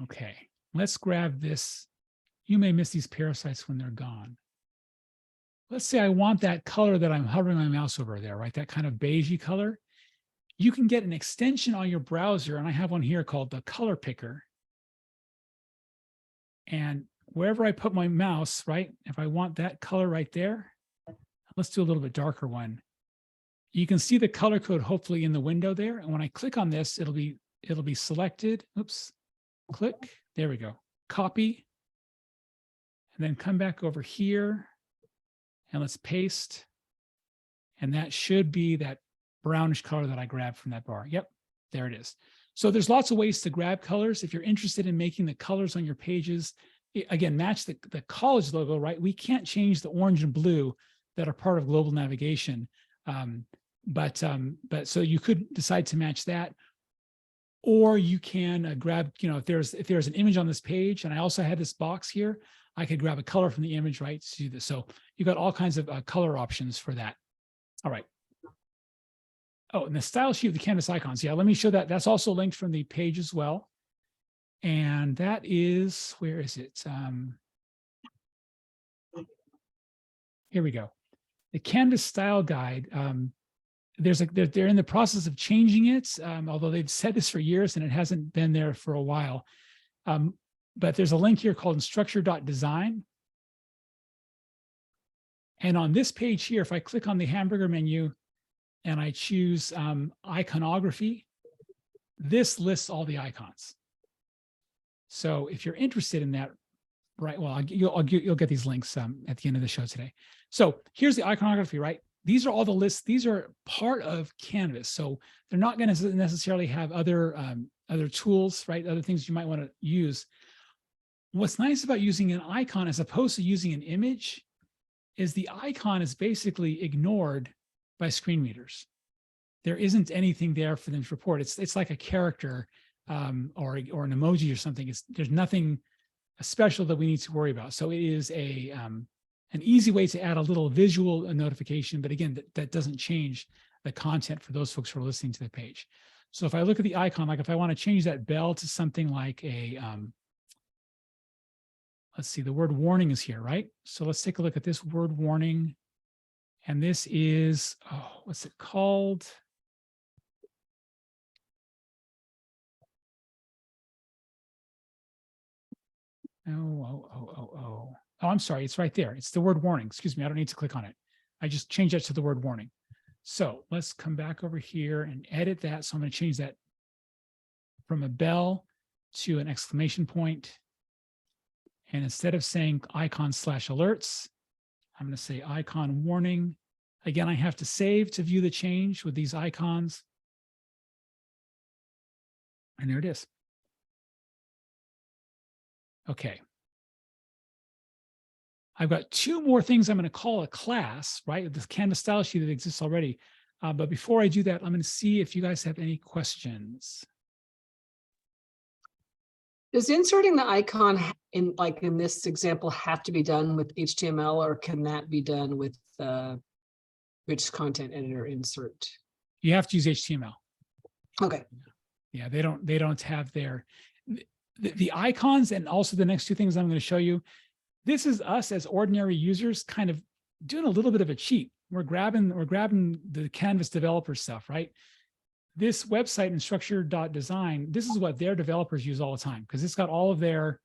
Okay, let's grab this. You may miss these parasites when they're gone. Let's say I want that color that I'm hovering my mouse over there, right? That kind of beigey color. You can get an extension on your browser, and I have one here called the Color Picker. And wherever I put my mouse, right, if I want that color right there, let's do a little bit darker one. You can see the color code hopefully in the window there. And when I click on this, it'll be selected. Oops, click, there we go. Copy, and then come back over here and let's paste. And that should be that brownish color that I grabbed from that bar. Yep, there it is. So there's lots of ways to grab colors. If you're interested in making the colors on your pages, again, match the college logo, right? We can't change the orange and blue that are part of global navigation. But so you could decide to match that, or you can grab, if there's an image on this page, and I also had this box here, I could grab a color from the image, right? To do this. So you got all kinds of color options for that. All right. Oh, and the style sheet of the canvas icons. Yeah, let me show that. That's also linked from the page as well. And that is, where is it? Here we go. The Canvas style guide. They're in the process of changing it, although they've said this for years and it hasn't been there for a while. But there's a link here called instructure.design. And on this page here, if I click on the hamburger menu and I choose iconography, this lists all the icons. So if you're interested in that, right, well, you'll get these links at the end of the show today. So here's the iconography, right? These are all the lists. These are part of Canvas. So they're not going to necessarily have other tools, right? Other things you might want to use. What's nice about using an icon as opposed to using an image is the icon is basically ignored by screen readers. There isn't anything there for them to report. It's like a character or an emoji or something. There's nothing special that we need to worry about. So it is an easy way to add a little visual notification, but again, that doesn't change the content for those folks who are listening to the page. So if I look at the icon, like if I want to change that bell to something like a, let's see, the word warning is here, right? So let's take a look at this word warning. And this is, what's it called? Oh, I'm sorry, it's right there. It's the word warning. Excuse me, I don't need to click on it. I just changed that to the word warning. So let's come back over here and edit that. So I'm going to change that from a bell to an exclamation point. And instead of saying icon/alerts, I'm going to say icon warning. Again, I have to save to view the change with these icons. And there it is. Okay. I've got two more things I'm going to call a class, right? This Canvas style sheet that exists already. But before I do that, I'm going to see if you guys have any questions. Does inserting the icon in this example have to be done with HTML, or can that be done with rich content editor insert? You have to use HTML. Okay. Yeah, they don't have the icons, and also the next two things I'm going to show you. This is us as ordinary users kind of doing a little bit of a cheat. We're grabbing the Canvas developer stuff, right? This website, instructure.design, this is what their developers use all the time, because it's got all of their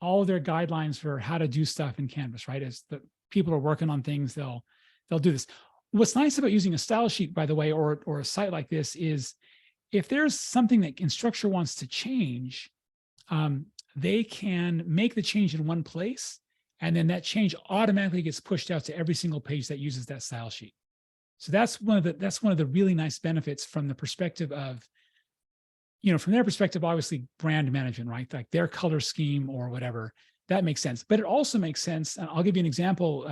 guidelines for how to do stuff in Canvas, right? As the people are working on things, they'll do this. What's nice about using a style sheet, by the way, or a site like this is if there's something that Instructure wants to change, they can make the change in one place, and then that change automatically gets pushed out to every single page that uses that style sheet. So that's one of the really nice benefits from the perspective of, from their perspective, obviously brand management, right? Like their color scheme or whatever, that makes sense. But it also makes sense, and I'll give you an example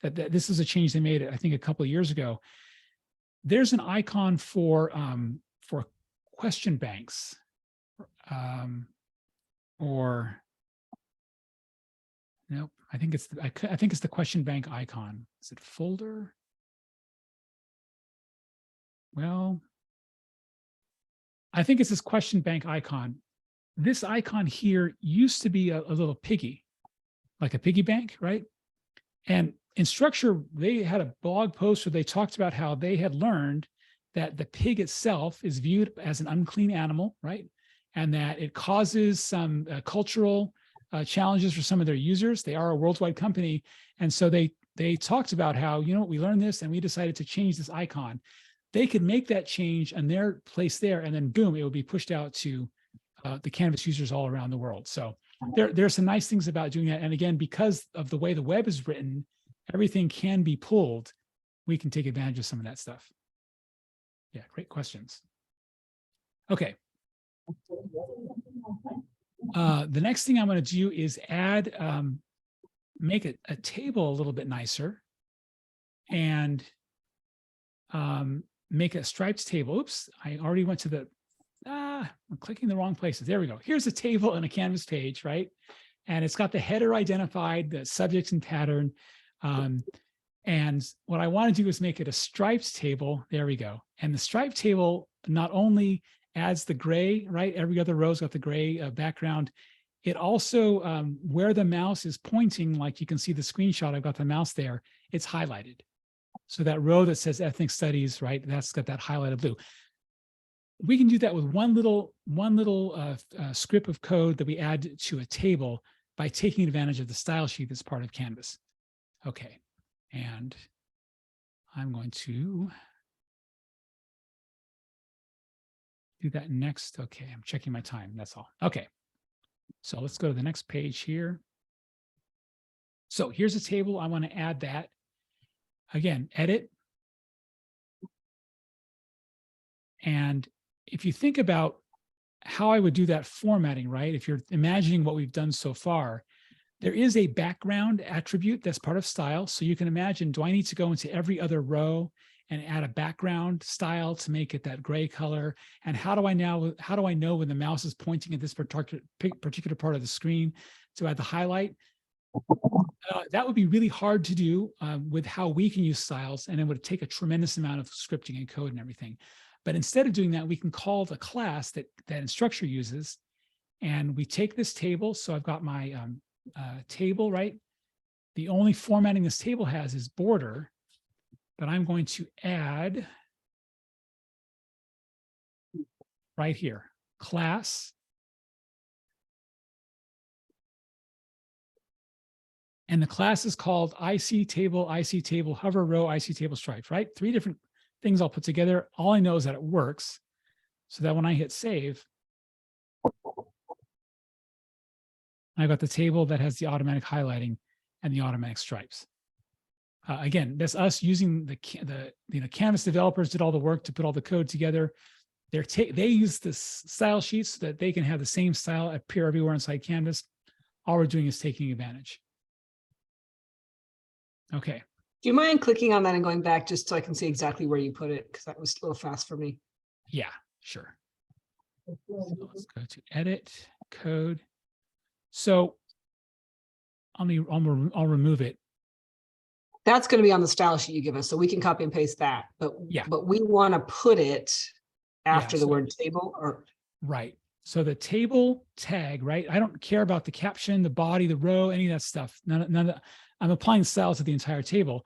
that this is a change they made, I think, a couple of years ago. There's an icon for question banks, or nope, I think it's the question bank icon. Is it folder? Well, I think it's this question bank icon. This icon here used to be a little piggy, like a piggy bank, right? And Instructure, they had a blog post where they talked about how they had learned that the pig itself is viewed as an unclean animal, right? And that it causes some cultural challenges for some of their users. They are a worldwide company. And so they talked about how, we learned this and we decided to change this icon. They could make that change in their place there, and then boom, it would be pushed out to the Canvas users all around the world. So there's some nice things about doing that. And again, because of the way the web is written, everything can be pulled. We can take advantage of some of that stuff. Yeah, great questions. Okay. The next thing I'm going to do is add, make a table a little bit nicer and make a striped table. Oops, I already went to the, I'm clicking the wrong places. There we go. Here's a table on a Canvas page, right? And it's got the header identified, the subject and pattern. And what I want to do is make it a striped table. There we go. And the striped table not only adds the gray, right? Every other row's got the gray background. It also, where the mouse is pointing, like you can see the screenshot, I've got the mouse there, it's highlighted. So that row that says ethnic studies, right? That's got that highlighted blue. We can do that with one little script of code that we add to a table by taking advantage of the style sheet that's part of Canvas. Okay, and I'm going to do that next. Okay, I'm checking my time, that's all. Okay, so let's go to the next page here. So here's a table, I want to add that. Again, edit. And if you think about how I would do that formatting, right? If you're imagining what we've done so far, there is a background attribute that's part of style. So you can imagine, do I need to go into every other row and add a background style to make it that gray color? And how do I know when the mouse is pointing at this particular part of the screen to add the highlight? That would be really hard to do with how we can use styles, and it would take a tremendous amount of scripting and code and everything. But instead of doing that, we can call the class that Instructure uses, and we take this table. So I've got my table, right? The only formatting this table has is border, but I'm going to add right here, class. And the class is called IC table, hover row, IC table stripe, right? 3 different things I'll put together. All I know is that it works, so that when I hit save, I've got the table that has the automatic highlighting and the automatic stripes. Again, that's us using the Canvas developers did all the work to put all the code together. They use this style sheet so that they can have the same style appear everywhere inside Canvas. All we're doing is taking advantage. Okay. Do you mind clicking on that and going back just so I can see exactly where you put it? Because that was a little fast for me. Yeah, sure. So let's go to edit, code. So I'll remove it. That's going to be on the style sheet you give us, so we can copy and paste that. But yeah, but we want to put it after the so, word table, or right. So the table tag, right? I don't care about the caption, the body, the row, any of that stuff. None of that. I'm applying styles to the entire table.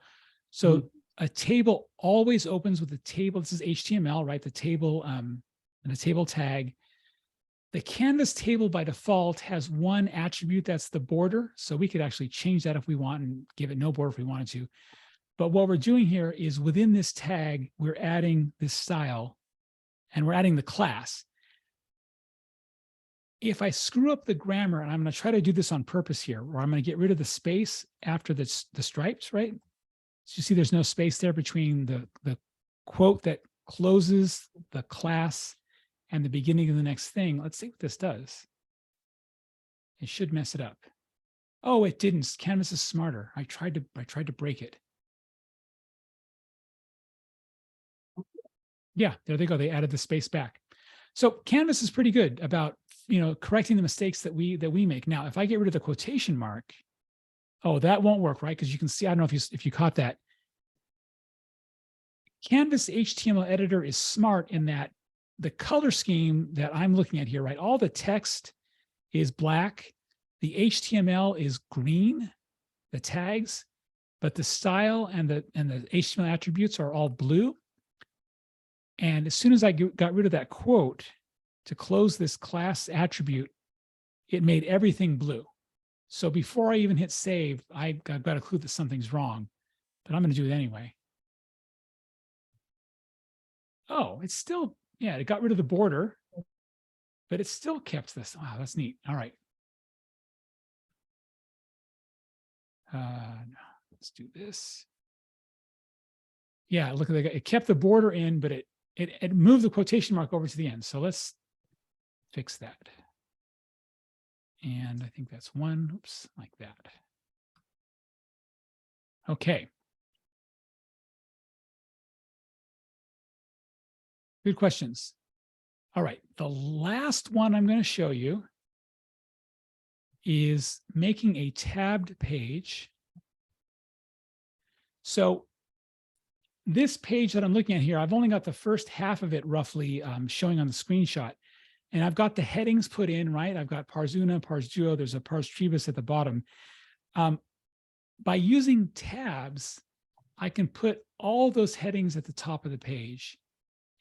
So a table always opens with the table. This is HTML, right? The table and the table tag. The Canvas table by default has one attribute, that's the border. So we could actually change that if we want and give it no border if we wanted to. But what we're doing here is within this tag, we're adding this style and we're adding the class. If I screw up the grammar, and I'm going to try to do this on purpose here, where I'm going to get rid of the space after the stripes, right? So you see there's no space there between the quote that closes the class and the beginning of the next thing. Let's see what this does. It should mess it up. Oh, it didn't. Canvas is smarter. I tried to break it. Yeah, there they go. They added the space back. So Canvas is pretty good about, correcting the mistakes that we make. Now, if I get rid of the quotation mark, oh, that won't work, right? Because you can see, I don't know if you caught that. Canvas HTML editor is smart in that the color scheme that I'm looking at here, right? All the text is black. The HTML is green, the tags, but the style and the HTML attributes are all blue. And as soon as I got rid of that quote to close this class attribute, it made everything blue. So before I even hit save, I've got a clue that something's wrong, but I'm going to do it anyway. Oh, it's still, yeah, it got rid of the border. but it still kept this. Wow, that's neat. All right. Let's do this. Yeah, look at it kept the border in, but it moved the quotation mark over to the end. So let's fix that. And I think that's one, oops, like that. Okay. Good questions. All right, the last one I'm going to show you is making a tabbed page. So this page that I'm looking at here, I've only got the first half of it roughly showing on the screenshot. And I've got the headings put in, right? I've got pars una, pars duo, there's a pars tribus at the bottom. By using tabs, I can put all those headings at the top of the page.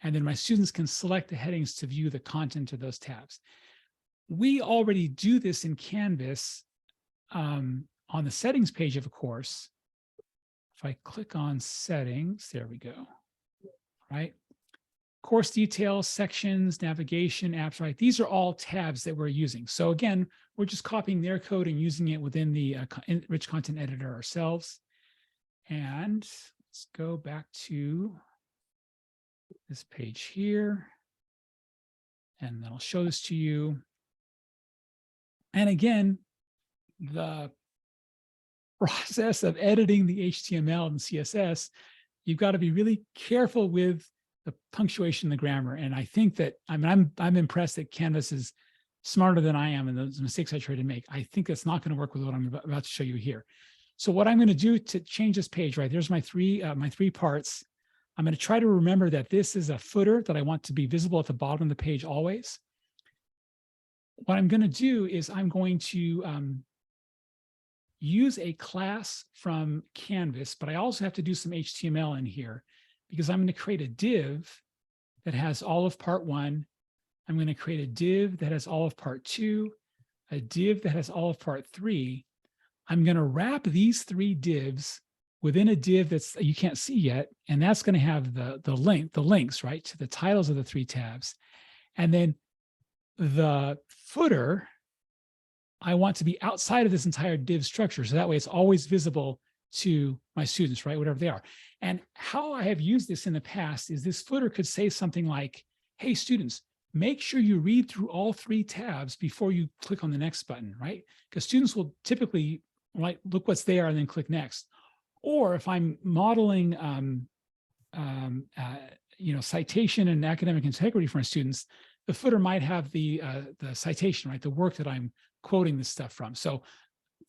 And then my students can select the headings to view the content of those tabs. We already do this in Canvas on the settings page of a course. If I click on settings, there we go, right? Course details, sections, navigation, apps, right? These are all tabs that we're using. So again, we're just copying their code and using it within the rich content editor ourselves. And let's go back to this page here. And then I'll show this to you. And again, the process of editing the HTML and CSS, you've got to be really careful with the punctuation, the grammar. And I think that, I mean, I'm impressed that Canvas is smarter than I am and those mistakes I try to make. I think that's not going to work with what I'm about to show you here. So what I'm going to do to change this page, right? There's my three parts. I'm going to try to remember that this is a footer that I want to be visible at the bottom of the page always. What I'm going to do is I'm going to use a class from Canvas, but I also have to do some HTML in here because I'm going to create a div that has all of part 1. I'm going to create a div that has all of part 2, a div that has all of part 3. I'm going to wrap these 3 divs within a div that's you can't see yet, and that's going to have the links, right, to the titles of the 3 tabs. And then the footer, I want to be outside of this entire div structure. So that way it's always visible to my students, right, whatever they are. And how I have used this in the past is this footer could say something like, hey, students, make sure you read through all 3 tabs before you click on the next button, right? Because students will typically, right, look what's there and then click next. Or if I'm modeling, citation and academic integrity for my students, the footer might have the citation, right, the work that I'm quoting this stuff from. So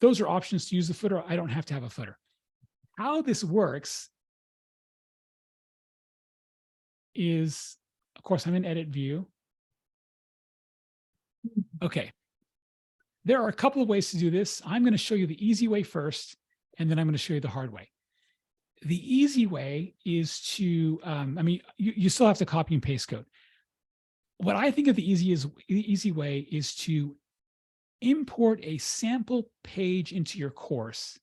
those are options to use the footer. I don't have to have a footer. How this works is, of course, I'm in edit view. Okay. There are a couple of ways to do this. I'm going to show you the easy way first, and then I'm going to show you the hard way. The easy way is to, you still have to copy and paste code. What I think of the easy way is to import a sample page into your course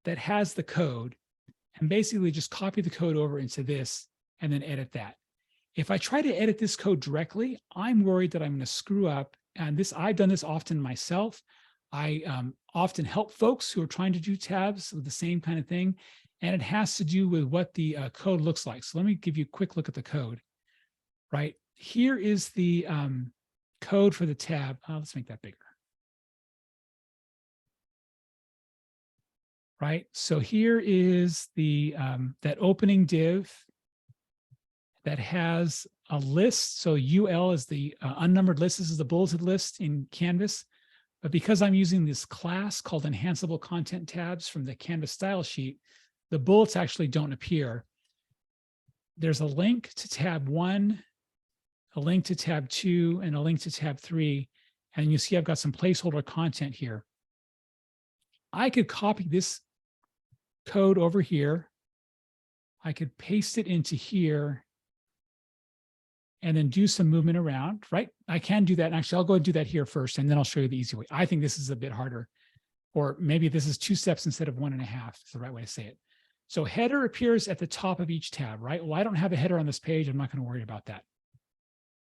that has the code and basically just copy the code over into this and then edit that. If I try to edit this code directly, I'm worried that I'm going to screw up. And I've done this often myself. I often help folks who are trying to do tabs with the same kind of thing. And it has to do with what the code looks like. So let me give you a quick look at the code, right? Here is the code for the tab. Let's make that bigger. Right, so here is the that opening div that has a list. So UL is the unnumbered list. This is the bulleted list in Canvas. But because I'm using this class called enhanceable content tabs from the Canvas style sheet, the bullets actually don't appear. There's a link to tab 1, a link to tab 2, and a link to tab 3. And you see I've got some placeholder content here. I could copy this code over here. I could paste it into here and then do some movement around, right? I can do that. And actually, I'll go and do that here first, and then I'll show you the easy way. I think this is a bit harder, or maybe this is 2 steps instead of 1.5 is the right way to say it. So header appears at the top of each tab, right? Well, I don't have a header on this page. I'm not going to worry about that.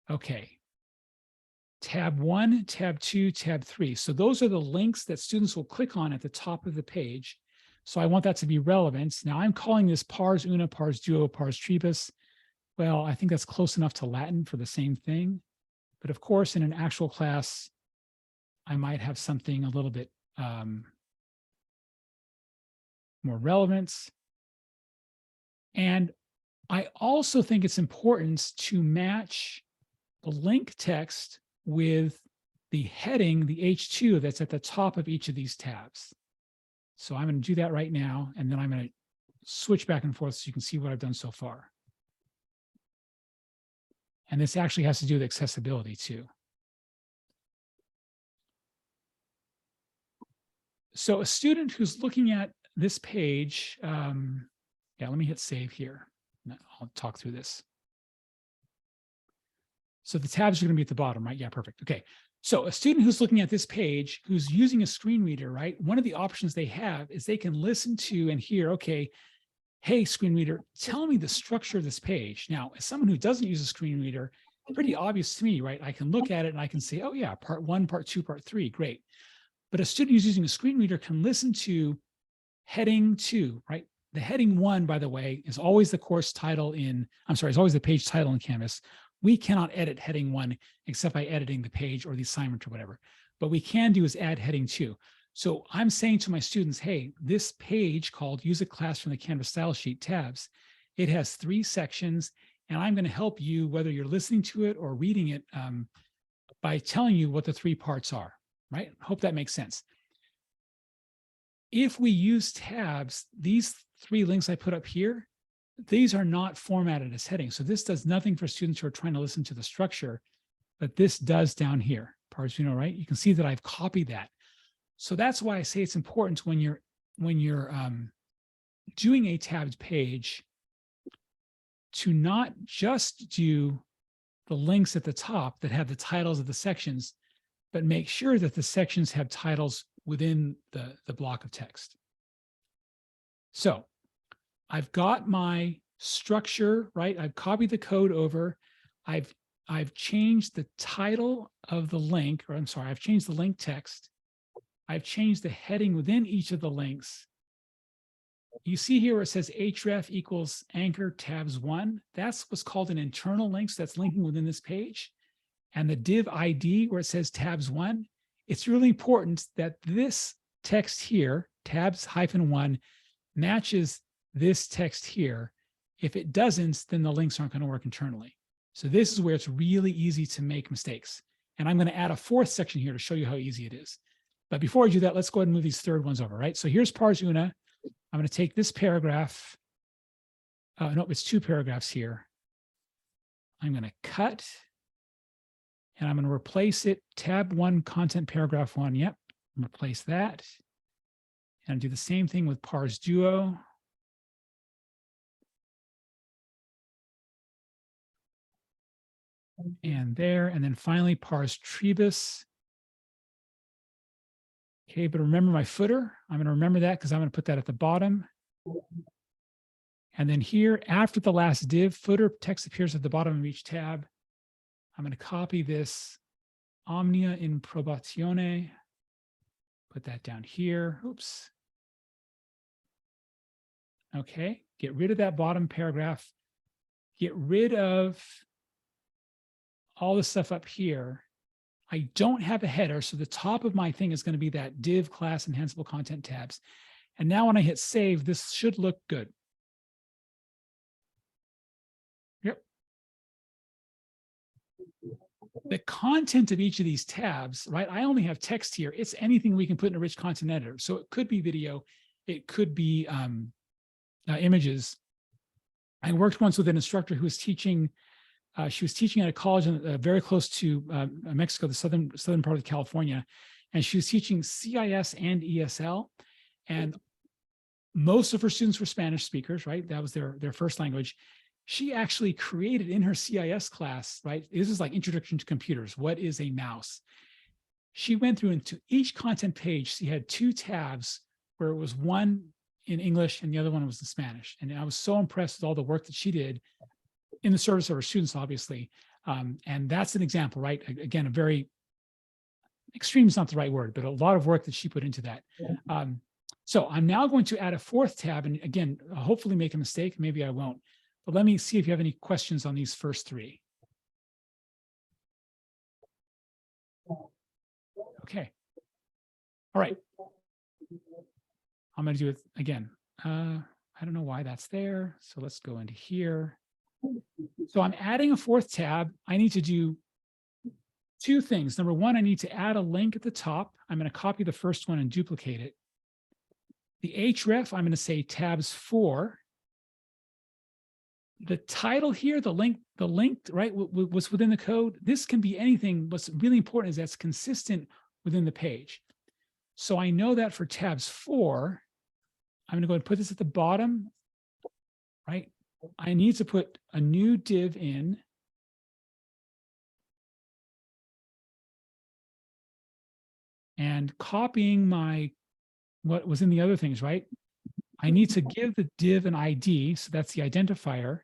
Okay. tab 1, tab 2, tab 3. So those are the links that students will click on at the top of the page. So I want that to be relevant. Now I'm calling this pars una, pars duo, pars tribus. Well, I think that's close enough to Latin for the same thing. But of course, in an actual class, I might have something a little bit more relevant. And I also think it's important to match the link text with the heading, the H2 that's at the top of each of these tabs. So I'm going to do that right now, and then I'm going to switch back and forth so you can see what I've done so far. And this actually has to do with accessibility too. So a student who's looking at this page, yeah, let me hit save here. I'll talk through this. So the tabs are going to be at the bottom, right? Yeah, perfect. Okay. So a student who's looking at this page, who's using a screen reader, right? One of the options they have is they can listen to and hear, okay, hey, screen reader, tell me the structure of this page. Now, as someone who doesn't use a screen reader, pretty obvious to me, right? I can look at it and I can say, oh yeah, part 1, part 2, part 3, great. But a student who's using a screen reader can listen to heading 2, right? The heading 1, by the way, is always the course title in, is always the page title in Canvas. We cannot edit heading 1 except by editing the page or the assignment or whatever. But we can do is add heading 2. So I'm saying to my students, hey, this page called Use a Class from the Canvas Style Sheet tabs, it has 3 sections, and I'm going to help you, whether you're listening to it or reading it, by telling you what the 3 parts are, right? Hope that makes sense. If we use tabs, these 3 links I put up here, these are not formatted as headings. So this does nothing for students who are trying to listen to the structure, but this does down here, pars uno, right? You can see that I've copied that. So that's why I say it's important when you're doing a tabbed page to not just do the links at the top that have the titles of the sections, but make sure that the sections have titles within the block of text. So I've got my structure, right? I've copied the code over. I've changed the title of the link, or I'm sorry, I've changed the link text. I've changed the heading within each of the links. You see here where it says href equals anchor tabs 1. That's what's called an internal link. So that's linking within this page. And the div ID where it says tabs 1, it's really important that this text here, tabs -1, matches this text here. If it doesn't, then the links aren't going to work internally. So this is where it's really easy to make mistakes. And I'm going to add a 4th section here to show you how easy it is. But before I do that, let's go ahead and move these 3rd ones over, right? So here's pars una. I'm going to take this paragraph. No, it's 2 paragraphs here. I'm going to cut, and I'm going to replace it. Tab 1, content paragraph 1. Yep, replace that. And do the same thing with pars duo. And there, and then finally pars tribus. Okay, but remember my footer. I'm going to remember that because I'm going to put that at the bottom. And then here, after the last div, footer text appears at the bottom of each tab. I'm going to copy this omnia in probatione. Put that down here. Oops. Okay, get rid of that bottom paragraph. Get rid of all the stuff up here. I don't have a header, so the top of my thing is going to be that div class enhanceable content tabs. And now when I hit save, this should look good. Yep. The content of each of these tabs, right? I only have text here. It's anything we can put in a rich content editor. So it could be video, it could be images. I worked once with an instructor who was teaching. She was teaching at a college very close to Mexico, the southern part of California, and she was teaching CIS and ESL. And most of her students were Spanish speakers, right? That was their first language. She actually created in her CIS class, right? This is like Introduction to Computers. What is a mouse? She went through into each content page. She had 2 tabs where it was one in English and the other one was in Spanish. And I was so impressed with all the work that she did in the service of her students, obviously. And that's an example, right? Again, a very extreme is not the right word, but a lot of work that she put into that. So I'm now going to add a fourth tab, and again, I'll hopefully make a mistake. Maybe I won't, but let me see if you have any questions on these first three. Okay. All right. I'm going to do it again. I don't know why that's there. So let's go into here. So I'm adding a fourth tab. I need to do two things. Number one, I need to add a link at the top. I'm going to copy the first one and duplicate it. The href, I'm going to say tabs 4. The title here, the link, right, what's within the code. This can be anything. What's really important is that's consistent within the page. So I know that for tabs 4, I'm going to go ahead and put this at the bottom, right? I need to put a new div in. And copying what was in the other things, right? I need to give the div an ID. So that's the identifier.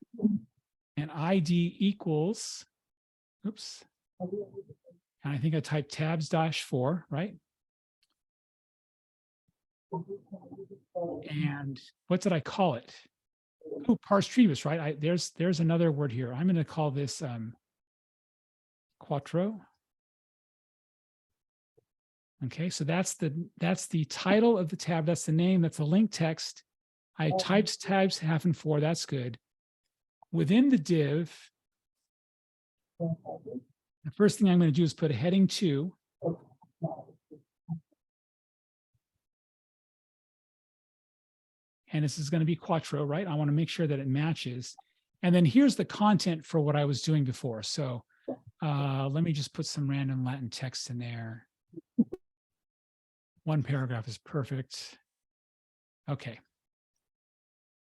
And ID equals, oops. And I think I typed tabs-4, right? And what did I call it? Oh, parse trevis, right? There's another word here. I'm going to call this quattro. Okay, so that's the title of the tab. That's the name. That's the link text. I typed tabs 4. That's good. Within the div, the first thing I'm going to do is put a heading 2. And this is going to be quattro, right? I want to make sure that it matches. And then here's the content for what I was doing before. So let me just put some random Latin text in there. One paragraph is perfect. Okay.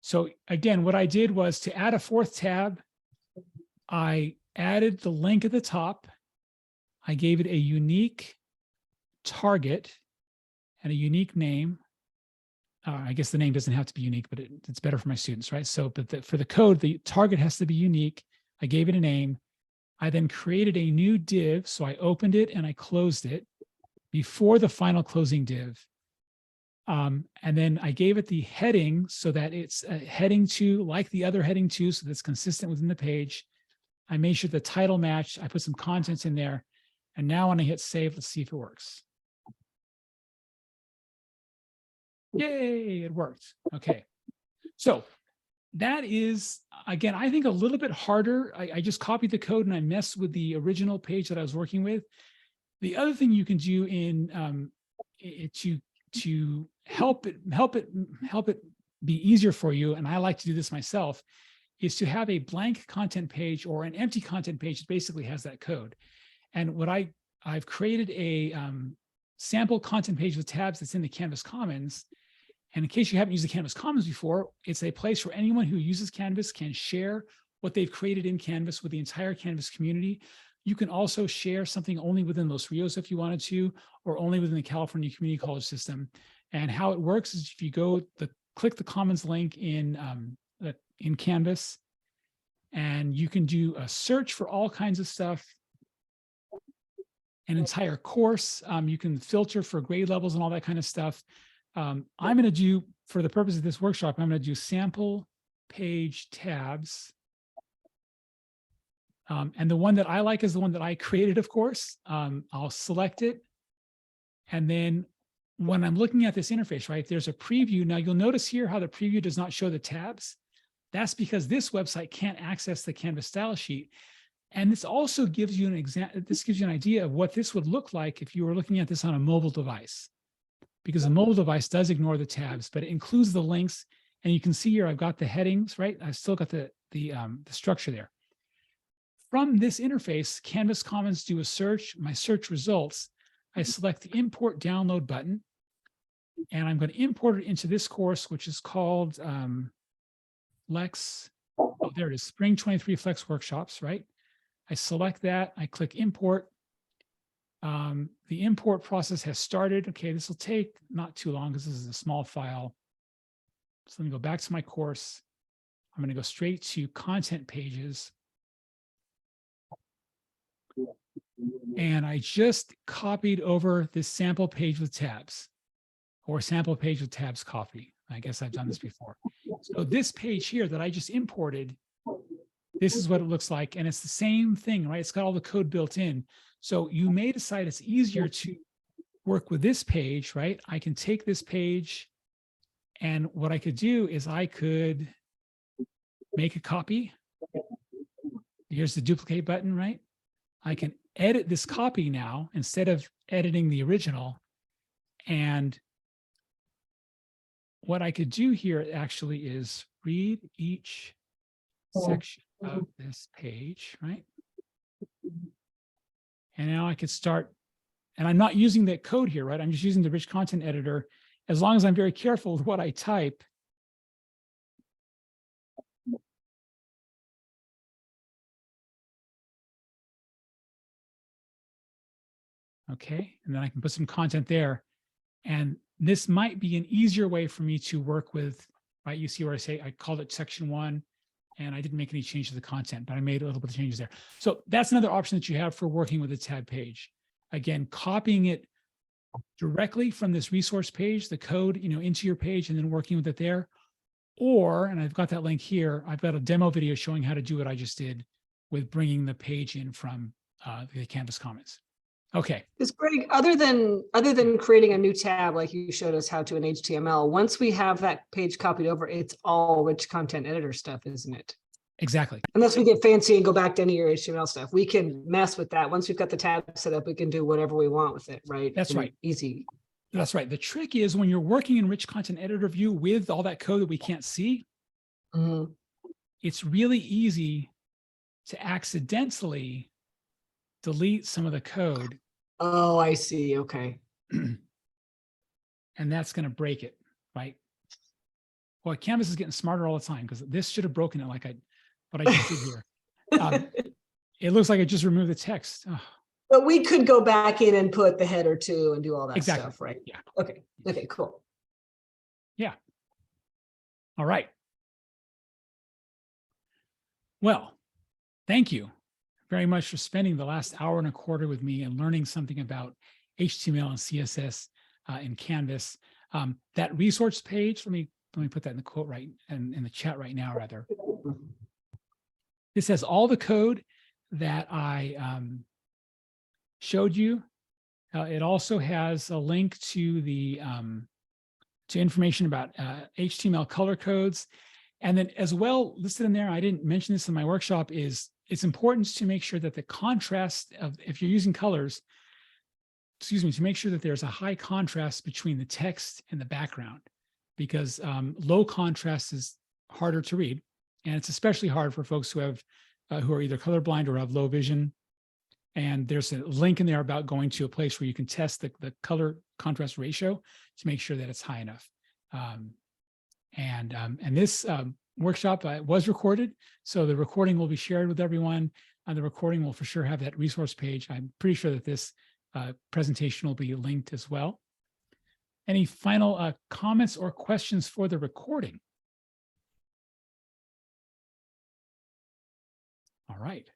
So again, what I did was to add a fourth tab, I added the link at the top. I gave it a unique target and a unique name. I guess the name doesn't have to be unique, but it's better for my students, right? So, but for the code, the target has to be unique. I gave it a name. I then created a new div. So I opened it and I closed it before the final closing div. And then I gave it the heading so that it's a heading 2, like the other heading 2, so that's consistent within the page. I made sure the title matched. I put some contents in there. And now when I hit save, let's see if it works. Yay, it worked. Okay. So that is, again, I think a little bit harder. I just copied the code and I messed with the original page that I was working with. The other thing you can do in to help it be easier for you, and I like to do this myself, is to have a blank content page or an empty content page that basically has that code. And what I've created a sample content page with tabs that's in the Canvas Commons. And in case you haven't used the Canvas Commons before, it's a place where anyone who uses Canvas can share what they've created in Canvas with the entire Canvas community. You can also share something only within Los Rios if you wanted to, or only within the California Community College system. And how it works is if you go, click the Commons link in Canvas, and you can do a search for all kinds of stuff, an entire course. You can filter for grade levels and all that kind of stuff. I'm going to do, for the purpose of this workshop, I'm going to do sample page tabs. And the one that I like is the one that I created, of course. I'll select it. And then when I'm looking at this interface, right, there's a preview. Now you'll notice here how the preview does not show the tabs. That's because this website can't access the Canvas style sheet. And this also gives you an idea of what this would look like if you were looking at this on a mobile device. Because a mobile device does ignore the tabs, but it includes the links. And you can see here, I've got the headings, right? I've still got the structure there. From this interface, Canvas Commons do a search, my search results. I select the import download button, and I'm going to import it into this course, which is called Flex. Oh, there it is, Spring 23 Flex Workshops, right? I select that, I click import. The import process has started. Okay, this will take not too long because this is a small file. So let me go back to my course. I'm going to go straight to content pages. And I just copied over this sample page with tabs, or sample page with tabs copy. I guess I've done this before. So this page here that I just imported, this is what it looks like. And it's the same thing, right? It's got all the code built in. So you may decide it's easier to work with this page, right? I can take this page, and what I could do is I could make a copy. Here's the duplicate button, right? I can edit this copy now instead of editing the original. And what I could do here actually is read each section of this page, right? And now I could start, and I'm not using that code here, right? I'm just using the rich content editor. As long as I'm very careful with what I type, okay, and then I can put some content there. And this might be an easier way for me to work with, right? You see where I say I called it section 1, and I didn't make any change to the content, but I made a little bit of changes there. So that's another option that you have for working with a tab page. Again, copying it directly from this resource page, the code, into your page, and then working with it there. Or, and I've got that link here, I've got a demo video showing how to do what I just did with bringing the page in from the Canvas comments. Okay. Because Greg, other than creating a new tab like you showed us how to in HTML, once we have that page copied over, it's all rich content editor stuff, isn't it? Exactly. Unless we get fancy and go back to any of your HTML stuff, we can mess with that. Once we've got the tab set up, we can do whatever we want with it, right? That's right. Easy. That's right. The trick is when you're working in rich content editor view with all that code that we can't see, it's really easy to accidentally delete some of the code. Oh, I see. Okay. And that's going to break it, right? Well, Canvas is getting smarter all the time, because this should have broken it like what I just did here. It looks like I just removed the text. Oh. But we could go back in and put the header too and do all that stuff, right? Yeah. Okay. Okay, cool. Yeah. All right. Well, thank you very much for spending the last hour and a quarter with me and learning something about HTML and CSS in Canvas. That resource page, let me put that in the quote right, and in the chat right now, rather. This has all the code that I showed you. It also has a link to the to information about HTML color codes. And then as well listed in there, I didn't mention this in my workshop, is it's important to make sure that the contrast of, if you're using colors, to make sure that there's a high contrast between the text and the background, because low contrast is harder to read. And it's especially hard for folks who have who are either colorblind or have low vision. And there's a link in there about going to a place where you can test the color contrast ratio to make sure that it's high enough. And this workshop was recorded, so the recording will be shared with everyone. The recording will for sure have that resource page. I'm pretty sure that this presentation will be linked as well. Any final comments or questions for the recording? All right.